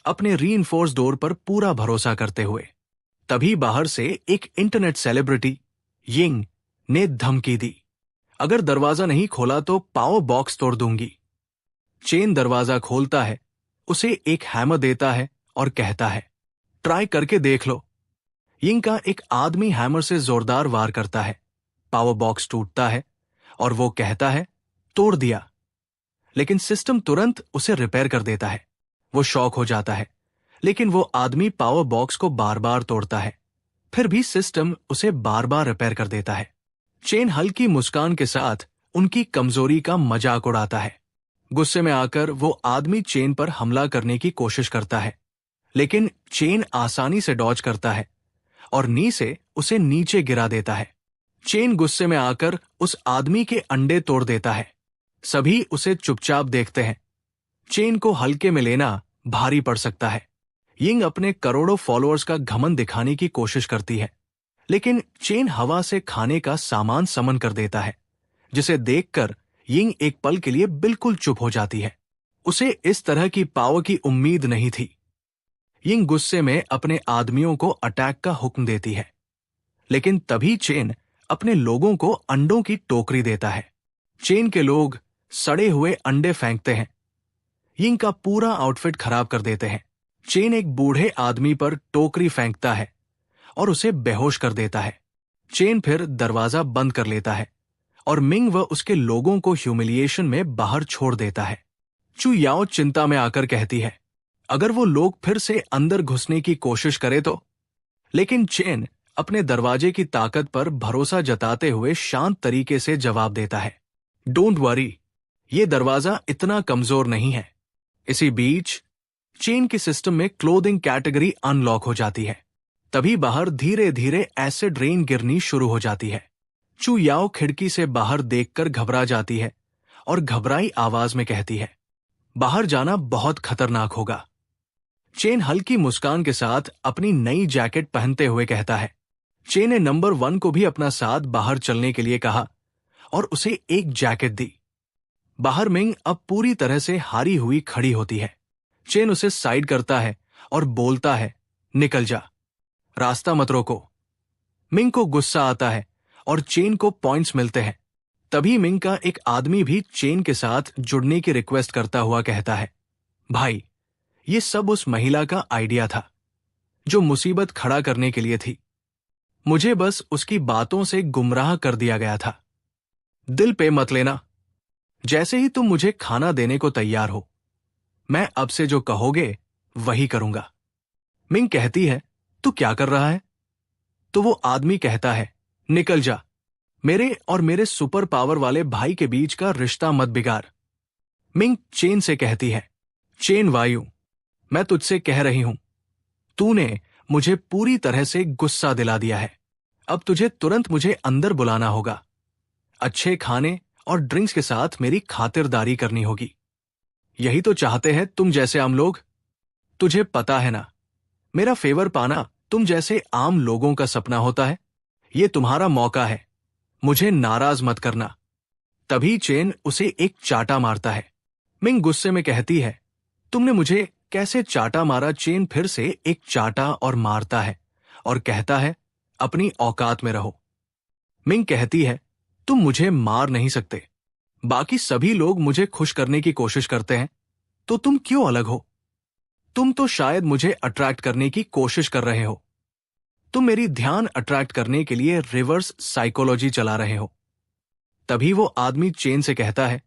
अपने रीइंफोर्स डोर पर पूरा भरोसा करते हुए। तभी बाहर से एक इंटरनेट सेलिब्रिटी यिंग ने धमकी दी, अगर दरवाजा नहीं खोला तो पावर बॉक्स तोड़ दूंगी। चेन दरवाजा खोलता है, उसे एक हैमर देता है और कहता है, ट्राई करके देख लो। यिंग का एक आदमी हैमर से जोरदार वार करता है, पावर बॉक्स टूटता है और वो कहता है, तोड़ दिया। लेकिन सिस्टम तुरंत उसे रिपेयर कर देता है। वो शॉक हो जाता है, लेकिन वो आदमी पावर बॉक्स को बार बार तोड़ता है। फिर भी सिस्टम उसे बार बार रिपेयर कर देता है। चेन हल्की मुस्कान के साथ उनकी कमजोरी का मजाक उड़ाता है। गुस्से में आकर वो आदमी चेन पर हमला करने की कोशिश करता है, लेकिन चेन आसानी से डॉज करता है और नी से उसे नीचे गिरा देता है। चेन गुस्से में आकर उस आदमी के अंडे तोड़ देता है। सभी उसे चुपचाप देखते हैं। चेन को हल्के में लेना भारी पड़ सकता है। यिंग अपने करोड़ों फॉलोअर्स का घमंड दिखाने की कोशिश करती है, लेकिन चेन हवा से खाने का सामान समन कर देता है, जिसे देखकर यिंग एक पल के लिए बिल्कुल चुप हो जाती है। उसे इस तरह की पावर की उम्मीद नहीं थी। यिंग गुस्से में अपने आदमियों को अटैक का हुक्म देती है, लेकिन तभी चेन अपने लोगों को अंडों की टोकरी देता है। चेन के लोग सड़े हुए अंडे फेंकते हैं, यिंग का पूरा आउटफिट खराब कर देते हैं। चेन एक बूढ़े आदमी पर टोकरी फेंकता है और उसे बेहोश कर देता है। चेन फिर दरवाजा बंद कर लेता है और मिंग व उसके लोगों को ह्यूमिलिएशन में बाहर छोड़ देता है। चू याओ चिंता में आकर कहती है, अगर वो लोग फिर से अंदर घुसने की कोशिश करे तो? लेकिन चेन अपने दरवाजे की ताकत पर भरोसा जताते हुए शांत तरीके से जवाब देता है, डोंट वरी, ये दरवाजा इतना कमजोर नहीं है। इसी बीच चेन के सिस्टम में क्लोथिंग कैटेगरी अनलॉक हो जाती है। तभी बाहर धीरे धीरे एसिड रेन गिरनी शुरू हो जाती है। चू याओ खिड़की से बाहर देखकर घबरा जाती है और घबराई आवाज में कहती है, बाहर जाना बहुत खतरनाक होगा। चेन हल्की मुस्कान के साथ अपनी नई जैकेट पहनते हुए कहता है। चेन ने नंबर 1 को भी अपना साथ बाहर चलने के लिए कहा और उसे एक जैकेट दी। बाहर मिंग अब पूरी तरह से हारी हुई खड़ी होती है। चेन उसे साइड करता है और बोलता है, निकल जा, रास्ता मत रोको। मिंग को गुस्सा आता है और चेन को पॉइंट्स मिलते हैं। तभी मिंग का एक आदमी भी चेन के साथ जुड़ने की रिक्वेस्ट करता हुआ कहता है, भाई, ये सब उस महिला का आइडिया था जो मुसीबत खड़ा करने के लिए थी। मुझे बस उसकी बातों से गुमराह कर दिया गया था। दिल पे मत लेना। जैसे ही तुम मुझे खाना देने को तैयार हो, मैं अब से जो कहोगे वही करूंगा। मिंग कहती है, तू क्या कर रहा है? तो वो आदमी कहता है, निकल जा, मेरे और मेरे सुपर पावर वाले भाई के बीच का रिश्ता मत बिगाड़। मिंग चेन से कहती है, चेन वायु, मैं तुझसे कह रही हूं, तूने मुझे पूरी तरह से गुस्सा दिला दिया है। अब तुझे तुरंत मुझे अंदर बुलाना होगा। अच्छे खाने और ड्रिंक्स के साथ मेरी खातिरदारी करनी होगी। यही तो चाहते हैं तुम जैसे आम लोग। तुझे पता है ना, मेरा फेवर पाना तुम जैसे आम लोगों का सपना होता है। ये तुम्हारा मौका है, मुझे नाराज मत करना। तभी चेन उसे एक चाटा मारता है। मिंग गुस्से में कहती है, तुमने मुझे कैसे चाटा मारा? चेन फिर से एक चाटा और मारता है और कहता है, अपनी औकात में रहो। मिंग कहती है, तुम मुझे मार नहीं सकते, बाकी सभी लोग मुझे खुश करने की कोशिश करते हैं, तो तुम क्यों अलग हो? तुम तो शायद मुझे अट्रैक्ट करने की कोशिश कर रहे हो। तुम मेरी ध्यान अट्रैक्ट करने के लिए रिवर्स साइकोलॉजी चला रहे हो। तभी वो आदमी चेन से कहता है,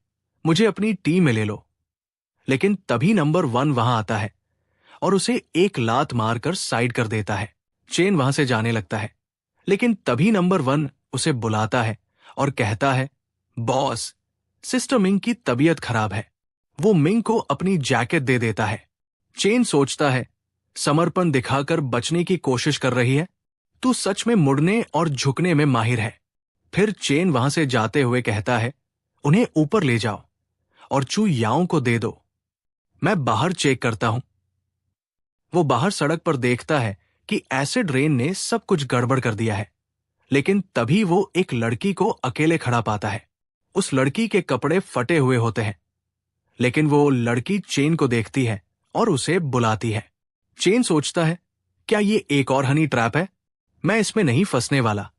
मुझे अपनी टीम में ले लो। लेकिन तभी नंबर 1 वहां आता है और उसे एक लात मारकर साइड कर देता है। चेन वहां से जाने लगता है, लेकिन तभी नंबर 1 उसे बुलाता है और कहता है, बॉस, सिस्टर मिंग की तबीयत खराब है। वो मिंग को अपनी जैकेट दे देता है। चेन सोचता है, समर्पण दिखाकर बचने की कोशिश कर रही है। तू सच में मुड़ने और झुकने में माहिर है। फिर चेन वहां से जाते हुए कहता है, उन्हें ऊपर ले जाओ और चू याओ को दे दो। मैं बाहर चेक करता हूं। वो बाहर सड़क पर देखता है कि एसिड रेन ने सब कुछ गड़बड़ कर दिया है। लेकिन तभी वो एक लड़की को अकेले खड़ा पाता है। उस लड़की के कपड़े फटे हुए होते हैं, लेकिन वो लड़की चेन को देखती है और उसे बुलाती है। चेन सोचता है, क्या ये एक और हनी ट्रैप है? मैं इसमें नहीं फंसने वाला।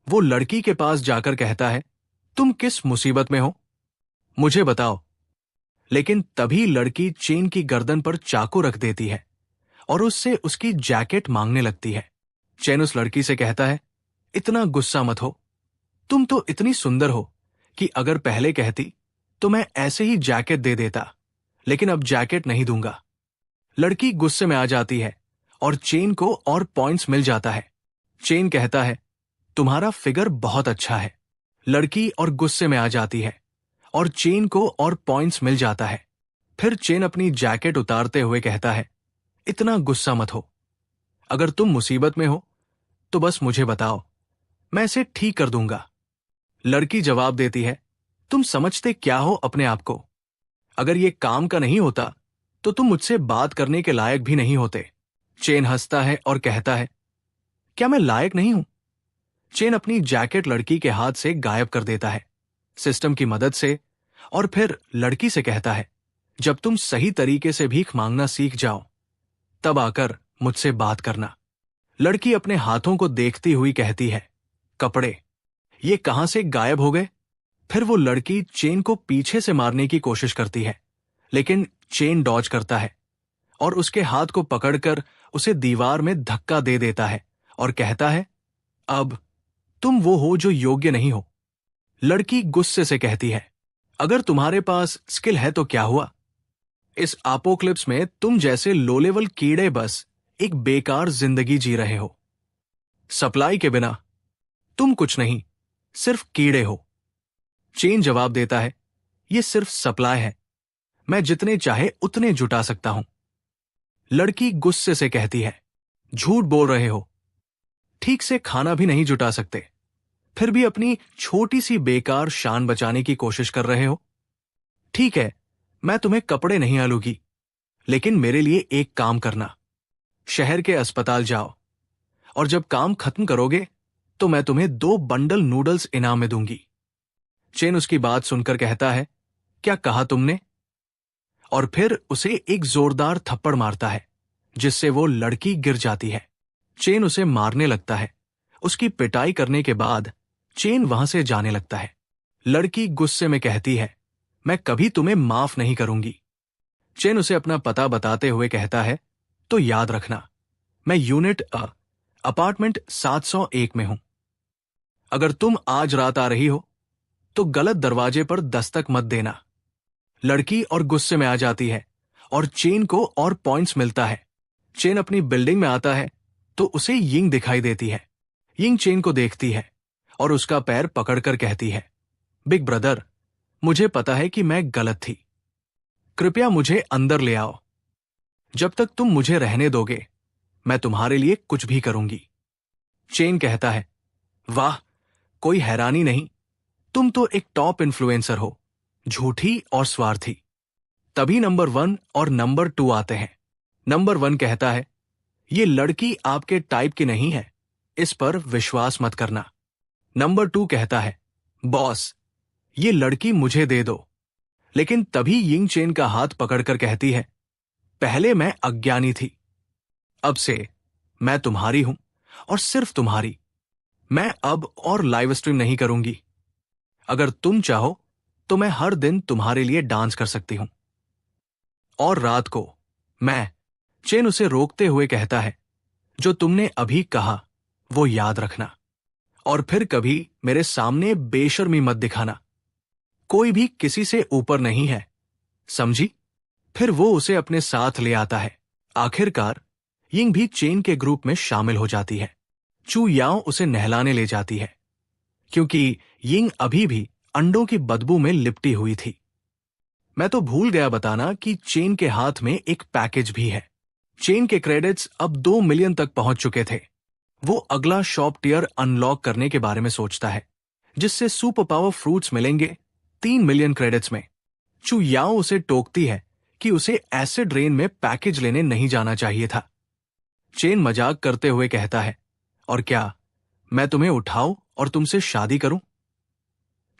वो लड़की के पास जाकर कहता है, तुम किस मुसीबत में हो? मुझे बताओ। लेकिन तभी लड़की चेन की गर्दन पर चाकू रख देती है और उससे उसकी जैकेट मांगने लगती है। चेन उस लड़की से कहता है, इतना गुस्सा मत हो। तुम तो इतनी सुंदर हो कि अगर पहले कहती तो मैं ऐसे ही जैकेट दे देता, लेकिन अब जैकेट नहीं दूंगा। लड़की गुस्से में आ जाती है और चेन को और पॉइंट्स मिल जाता है। चेन कहता है, तुम्हारा फिगर बहुत अच्छा है। लड़की और गुस्से में आ जाती है और चेन को और पॉइंट्स मिल जाता है। फिर चेन अपनी जैकेट उतारते हुए कहता है, इतना गुस्सा मत हो। अगर तुम मुसीबत में हो तो बस मुझे बताओ, मैं इसे ठीक कर दूंगा। लड़की जवाब देती है, तुम समझते क्या हो अपने आप को? अगर ये काम का नहीं होता तो तुम मुझसे बात करने के लायक भी नहीं होते। चेन हंसता है और कहता है, क्या मैं लायक नहीं हूं? चेन अपनी जैकेट लड़की के हाथ से गायब कर देता है सिस्टम की मदद से, और फिर लड़की से कहता है, जब तुम सही तरीके से भीख मांगना सीख जाओ तब आकर मुझसे बात करना। लड़की अपने हाथों को देखती हुई कहती है, कपड़े ये कहां से गायब हो गए? फिर वो लड़की चेन को पीछे से मारने की कोशिश करती है, लेकिन चेन डॉज करता है और उसके हाथ को पकड़कर उसे दीवार में धक्का दे देता है और कहता है, अब तुम वो हो जो योग्य नहीं हो। लड़की गुस्से से कहती है, अगर तुम्हारे पास स्किल है तो क्या हुआ? इस एपोकलिप्स में तुम जैसे लो लेवल कीड़े बस एक बेकार जिंदगी जी रहे हो। सप्लाई के बिना तुम कुछ नहीं, सिर्फ कीड़े हो। चेन जवाब देता है, ये सिर्फ सप्लाई है। मैं जितने चाहे उतने जुटा सकता हूं। लड़की गुस्से से कहती है, झूठ बोल रहे हो। ठीक से खाना भी नहीं जुटा सकते, फिर भी अपनी छोटी सी बेकार शान बचाने की कोशिश कर रहे हो। ठीक है, मैं तुम्हें कपड़े नहीं आलूंगी, लेकिन मेरे लिए एक काम करना। शहर के अस्पताल जाओ और जब काम खत्म करोगे तो मैं तुम्हें 2 बंडल नूडल्स इनाम में दूंगी। चेन उसकी बात सुनकर कहता है, क्या कहा तुमने? और फिर उसे एक जोरदार थप्पड़ मारता है जिससे वो लड़की गिर जाती है। चेन उसे मारने लगता है। उसकी पिटाई करने के बाद चेन वहां से जाने लगता है। लड़की गुस्से में कहती है, मैं कभी तुम्हें माफ नहीं करूंगी। चेन उसे अपना पता बताते हुए कहता है, तो याद रखना, मैं यूनिट अपार्टमेंट 701 में हूं। अगर तुम आज रात आ रही हो तो गलत दरवाजे पर दस्तक मत देना। लड़की और गुस्से में आ जाती है और चेन को और पॉइंट्स मिलता है। चेन अपनी बिल्डिंग में आता है तो उसे यिंग दिखाई देती है। यिंग चेन को देखती है और उसका पैर पकड़कर कहती है, बिग ब्रदर, मुझे पता है कि मैं गलत थी। कृपया मुझे अंदर ले आओ। जब तक तुम मुझे रहने दोगे मैं तुम्हारे लिए कुछ भी करूंगी। चेन कहता है, वाह, कोई हैरानी नहीं, तुम तो एक टॉप इन्फ्लुएंसर हो, झूठी और स्वार्थी। तभी नंबर 1 और नंबर 2 आते हैं। नंबर 1 कहता है, ये लड़की आपके टाइप की नहीं है, इस पर विश्वास मत करना। नंबर 2 कहता है, बॉस, ये लड़की मुझे दे दो। लेकिन तभी यिंग चेन का हाथ पकड़कर कहती है, पहले मैं अज्ञानी थी, अब से मैं तुम्हारी हूं और सिर्फ तुम्हारी। मैं अब और लाइव स्ट्रीम नहीं करूंगी। अगर तुम चाहो तो मैं हर दिन तुम्हारे लिए डांस कर सकती हूं। और रात को मैं, चेन उसे रोकते हुए कहता है, जो तुमने अभी कहा वो याद रखना, और फिर कभी मेरे सामने बेशर्मी मत दिखाना। कोई भी किसी से ऊपर नहीं है, समझी? फिर वो उसे अपने साथ ले आता है। आखिरकार यिंग भी चेन के ग्रुप में शामिल हो जाती है। चू याओ उसे नहलाने ले जाती है, क्योंकि यिंग अभी भी अंडों की बदबू में लिपटी हुई थी। मैं तो भूल गया बताना कि चेन के हाथ में एक पैकेज भी है। चेन के क्रेडिट्स अब 2 मिलियन तक पहुंच चुके थे। वो अगला शॉप टियर अनलॉक करने के बारे में सोचता है, जिससे सुपर पावर फ्रूट्स मिलेंगे 3 मिलियन क्रेडिट्स में। चू याओ उसे टोकती है कि उसे एसिड रेन में पैकेज लेने नहीं जाना चाहिए था। चेन मजाक करते हुए कहता है, और क्या मैं तुम्हें उठाऊं और तुमसे शादी करूं?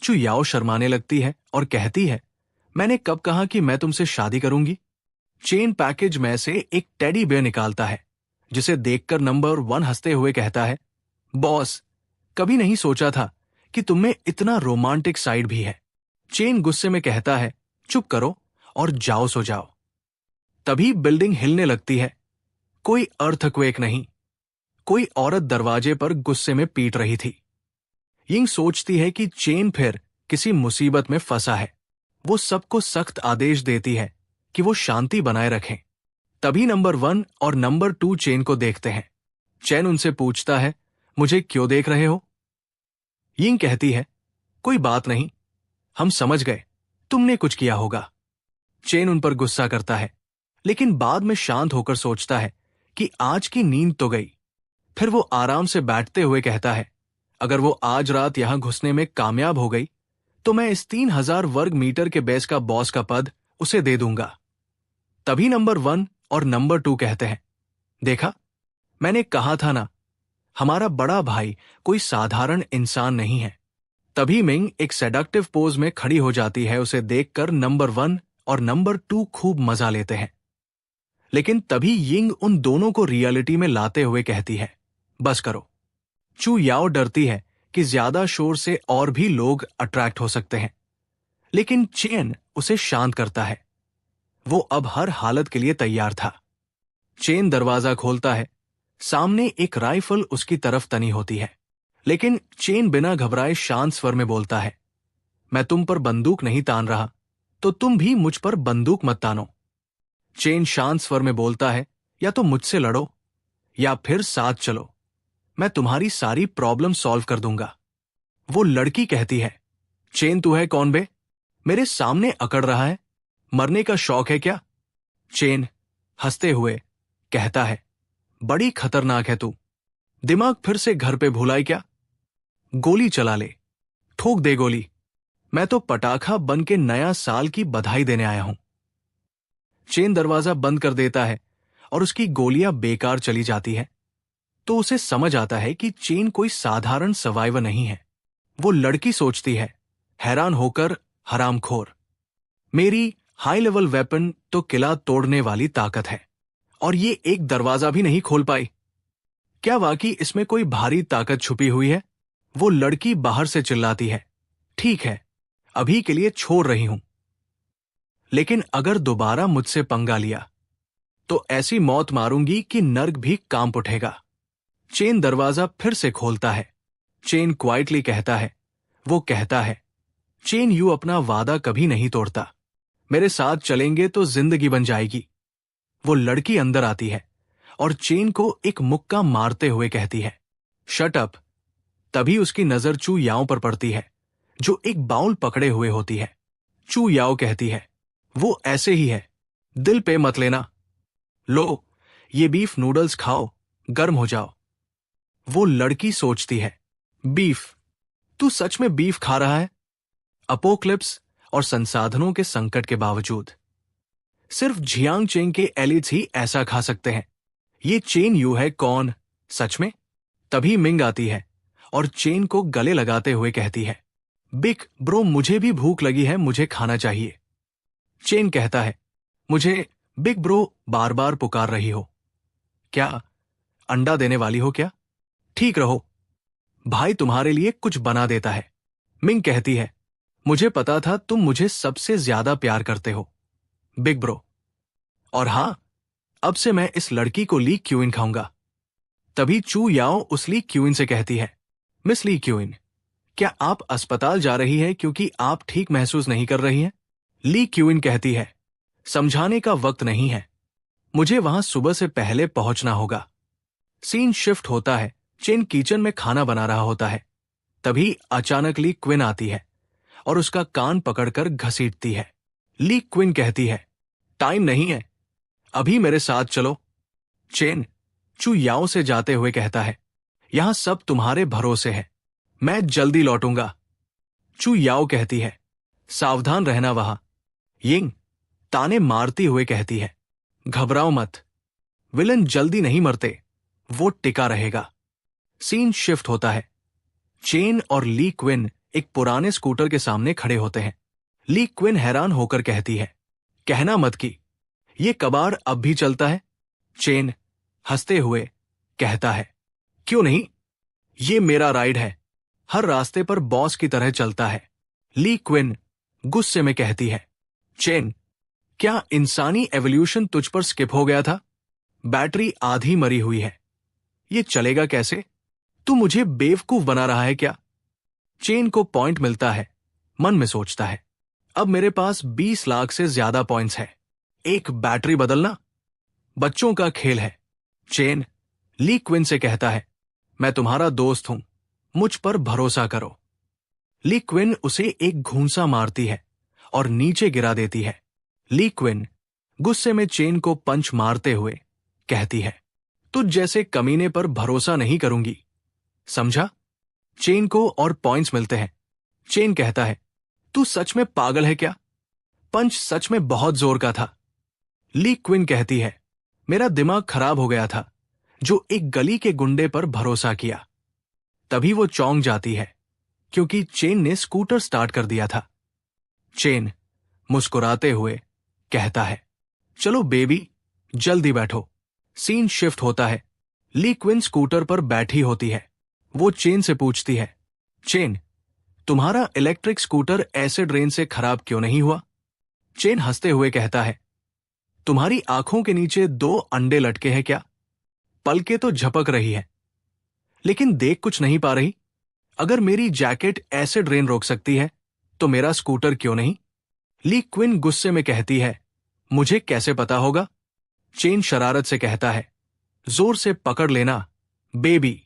चू याओ शर्माने लगती है और कहती है, मैंने कब कहा कि मैं तुमसे शादी करूंगी? चेन पैकेज में से एक टेडी बेयर निकालता है, जिसे देखकर नंबर 1 हंसते हुए कहता है, बॉस, कभी नहीं सोचा था कि तुममें इतना रोमांटिक साइड भी है। चेन गुस्से में कहता है, चुप करो और जाओ सो जाओ। तभी बिल्डिंग हिलने लगती है। कोई अर्थक्वेक नहीं, कोई औरत दरवाजे पर गुस्से में पीट रही थी। यिंग सोचती है कि चेन फिर किसी मुसीबत में फंसा है। वो सबको सख्त आदेश देती है कि वो शांति बनाए रखें। तभी नंबर 1 और नंबर 2 चेन को देखते हैं। चेन उनसे पूछता है, मुझे क्यों देख रहे हो? यिंग कहती है, कोई बात नहीं, हम समझ गए, तुमने कुछ किया होगा। चेन उन पर गुस्सा करता है, लेकिन बाद में शांत होकर सोचता है कि आज की नींद तो गई। फिर वो आराम से बैठते हुए कहता है, अगर वो आज रात यहां घुसने में कामयाब हो गई तो मैं इस 3000 वर्ग मीटर के बेस का बॉस का पद उसे दे दूंगा। तभी नंबर 1 और नंबर 2 कहते हैं, देखा, मैंने कहा था ना, हमारा बड़ा भाई कोई साधारण इंसान नहीं है। तभी मिंग एक सेडक्टिव पोज में खड़ी हो जाती है। उसे देखकर नंबर 1 और नंबर 2 खूब मजा लेते हैं। लेकिन तभी यिंग उन दोनों को रियलिटी में लाते हुए कहती है, बस करो। चू याओ डरती है कि ज्यादा शोर से और भी लोग अट्रैक्ट हो सकते हैं, लेकिन चेन उसे शांत करता है। वो अब हर हालत के लिए तैयार था। चेन दरवाजा खोलता है। सामने एक राइफल उसकी तरफ तनी होती है, लेकिन चेन बिना घबराए शांत स्वर में बोलता है, मैं तुम पर बंदूक नहीं तान रहा, तो तुम भी मुझ पर बंदूक मत तानो। चेन शांत स्वर में बोलता है, या तो मुझसे लड़ो या फिर साथ चलो, मैं तुम्हारी सारी प्रॉब्लम सॉल्व कर दूंगा। वो लड़की कहती है, चेन तू है कौन बे? मेरे सामने अकड़ रहा है, मरने का शौक है क्या? चेन हंसते हुए कहता है, बड़ी खतरनाक है तू, दिमाग फिर से घर पे भुलाई क्या? गोली चला ले, ठोक दे गोली, मैं तो पटाखा बन के नया साल की बधाई देने आया हूं। चेन दरवाजा बंद कर देता है और उसकी गोलियां बेकार चली जाती है। तो उसे समझ आता है कि चेन कोई साधारण सर्वाइवर नहीं है। वो लड़की सोचती है, हैरान होकर, हरामखोर, मेरी हाई लेवल वेपन तो किला तोड़ने वाली ताकत है, और ये एक दरवाजा भी नहीं खोल पाई। क्या वाकई इसमें कोई भारी ताकत छुपी हुई है? वो लड़की बाहर से चिल्लाती है, ठीक है, अभी के लिए छोड़ रही हूं, लेकिन अगर दोबारा मुझसे पंगा लिया तो ऐसी मौत मारूंगी कि नर्क भी कांप उठेगा। चेन दरवाजा फिर से खोलता है। चेन क्वाइटली कहता है, वो कहता है, चेन यू अपना वादा कभी नहीं तोड़ता, मेरे साथ चलेंगे तो जिंदगी बन जाएगी। वो लड़की अंदर आती है और चेन को एक मुक्का मारते हुए कहती है, शट अप। तभी उसकी नजर चू याओ पर पड़ती है, जो एक बाउल पकड़े हुए होती है। चू याओ कहती है, वो ऐसे ही है, दिल पे मत लेना। लो, ये बीफ नूडल्स खाओ, गर्म हो जाओ। वो लड़की सोचती है, बीफ? तू सच में बीफ खा रहा है? अपोक्लिप्स और संसाधनों के संकट के बावजूद सिर्फ जियांग चेंग के एलिट्स ही ऐसा खा सकते हैं। ये चेन यू है कौन सच में? तभी मिंग आती है और चेन को गले लगाते हुए कहती है, बिग ब्रो, मुझे भी भूख लगी है, मुझे खाना चाहिए। चेन कहता है, मुझे बिग ब्रो बार बार पुकार रही हो क्या? अंडा देने वाली हो क्या? ठीक रहो, भाई तुम्हारे लिए कुछ बना देता है। मिंग कहती है, मुझे पता था तुम मुझे सबसे ज्यादा प्यार करते हो, बिग ब्रो। और हाँ, अब से मैं इस लड़की को ली क्यूइन खाऊंगा। तभी चू याओ उस ली क्यूइन से कहती है, मिस ली क्यूइन, क्या आप अस्पताल जा रही है क्योंकि आप ठीक महसूस नहीं कर रही हैं? ली क्यूइन कहती है, समझाने का वक्त नहीं है, मुझे वहां सुबह से पहले पहुंचना होगा। सीन शिफ्ट होता है। चेन किचन में खाना बना रहा होता है। तभी अचानक ली क्विन आती है और उसका कान पकड़कर घसीटती है। ली क्विन कहती है, टाइम नहीं है, अभी मेरे साथ चलो। चेन चू याओ से जाते हुए कहता है, यहां सब तुम्हारे भरोसे है, मैं जल्दी लौटूंगा। चू याओ कहती है, सावधान रहना वहां। यिंग ताने मारती हुए कहती है, घबराओ मत, विलन जल्दी नहीं मरते, वो टिका रहेगा। सीन शिफ्ट होता है। चेन और ली क्विन एक पुराने स्कूटर के सामने खड़े होते हैं। ली क्विन हैरान होकर कहती है, कहना मत कि ये कबाड़ अब भी चलता है। चेन हंसते हुए कहता है, क्यों नहीं, ये मेरा राइड है, हर रास्ते पर बॉस की तरह चलता है। ली क्विन गुस्से में कहती है, चेन क्या इंसानी एवोल्यूशन तुझ पर स्किप हो गया था? बैटरी आधी मरी हुई है, ये चलेगा कैसे? तू मुझे बेवकूफ बना रहा है क्या? चेन को पॉइंट मिलता है, मन में सोचता है, अब मेरे पास 20 लाख से ज्यादा पॉइंट्स है, एक बैटरी बदलना बच्चों का खेल है। चेन ली क्विन से कहता है, मैं तुम्हारा दोस्त हूं, मुझ पर भरोसा करो। ली क्विन उसे एक घूंसा मारती है और नीचे गिरा देती है। ली क्विन गुस्से में चेन को पंच मारते हुए कहती है, तुझ जैसे कमीने पर भरोसा नहीं करूंगी, समझा? चेन को और पॉइंट्स मिलते हैं। चेन कहता है, तू सच में पागल है क्या? पंच सच में बहुत जोर का था। ली क्विन कहती है, मेरा दिमाग खराब हो गया था, जो एक गली के गुंडे पर भरोसा किया। तभी वो चौंक जाती है क्योंकि चेन ने स्कूटर स्टार्ट कर दिया था। चेन मुस्कुराते हुए कहता है, चलो बेबी, जल्दी बैठो। सीन शिफ्ट होता है। ली क्विन स्कूटर पर बैठी होती है। वो चेन से पूछती है, चेन तुम्हारा इलेक्ट्रिक स्कूटर एसिड रेन से खराब क्यों नहीं हुआ? चेन हंसते हुए कहता है, तुम्हारी आंखों के नीचे 2 अंडे लटके हैं क्या? पलके तो झपक रही है, लेकिन देख कुछ नहीं पा रही। अगर मेरी जैकेट एसिड रेन रोक सकती है तो मेरा स्कूटर क्यों नहीं? ली क्विन गुस्से में कहती है, मुझे कैसे पता होगा? चेन शरारत से कहता है, जोर से पकड़ लेना बेबी,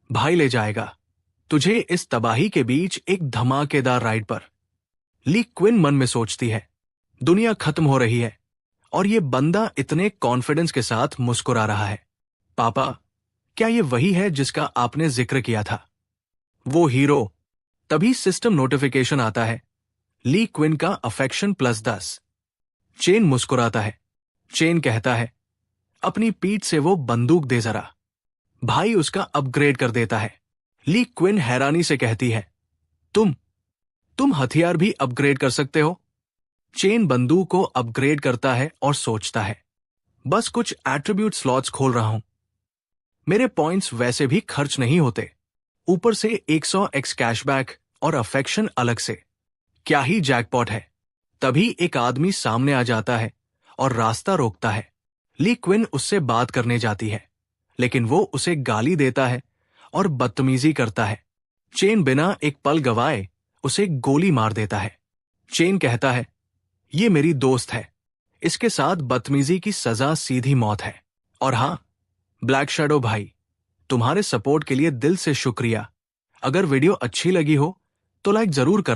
भाई ले जाएगा तुझे इस तबाही के बीच एक धमाकेदार राइड पर। ली क्विन मन में सोचती है, दुनिया खत्म हो रही है और ये बंदा इतने कॉन्फिडेंस के साथ मुस्कुरा रहा है। पापा, क्या ये वही है जिसका आपने जिक्र किया था, वो हीरो? तभी सिस्टम नोटिफिकेशन आता है, ली क्विन का अफेक्शन +10। चेन मुस्कुराता है। चेन कहता है, अपनी पीठ से वो बंदूक दे जरा। भाई उसका अपग्रेड कर देता है। ली क्विन हैरानी से कहती है, तुम हथियार भी अपग्रेड कर सकते हो? चेन बंदूक को अपग्रेड करता है और सोचता है, बस कुछ एट्रीब्यूट स्लॉट्स खोल रहा हूं, मेरे पॉइंट्स वैसे भी खर्च नहीं होते, ऊपर से 100x कैशबैक और अफेक्शन अलग से, क्या ही जैकपॉट है। तभी एक आदमी सामने आ जाता है और रास्ता रोकता है। ली क्विन उससे बात करने जाती है, लेकिन वो उसे गाली देता है और बदतमीजी करता है। चेन बिना एक पल गवाए उसे गोली मार देता है। चेन कहता है, ये मेरी दोस्त है, इसके साथ बदतमीजी की सजा सीधी मौत है। और हां, ब्लैक शैडो भाई, तुम्हारे सपोर्ट के लिए दिल से शुक्रिया। अगर वीडियो अच्छी लगी हो तो लाइक जरूर कर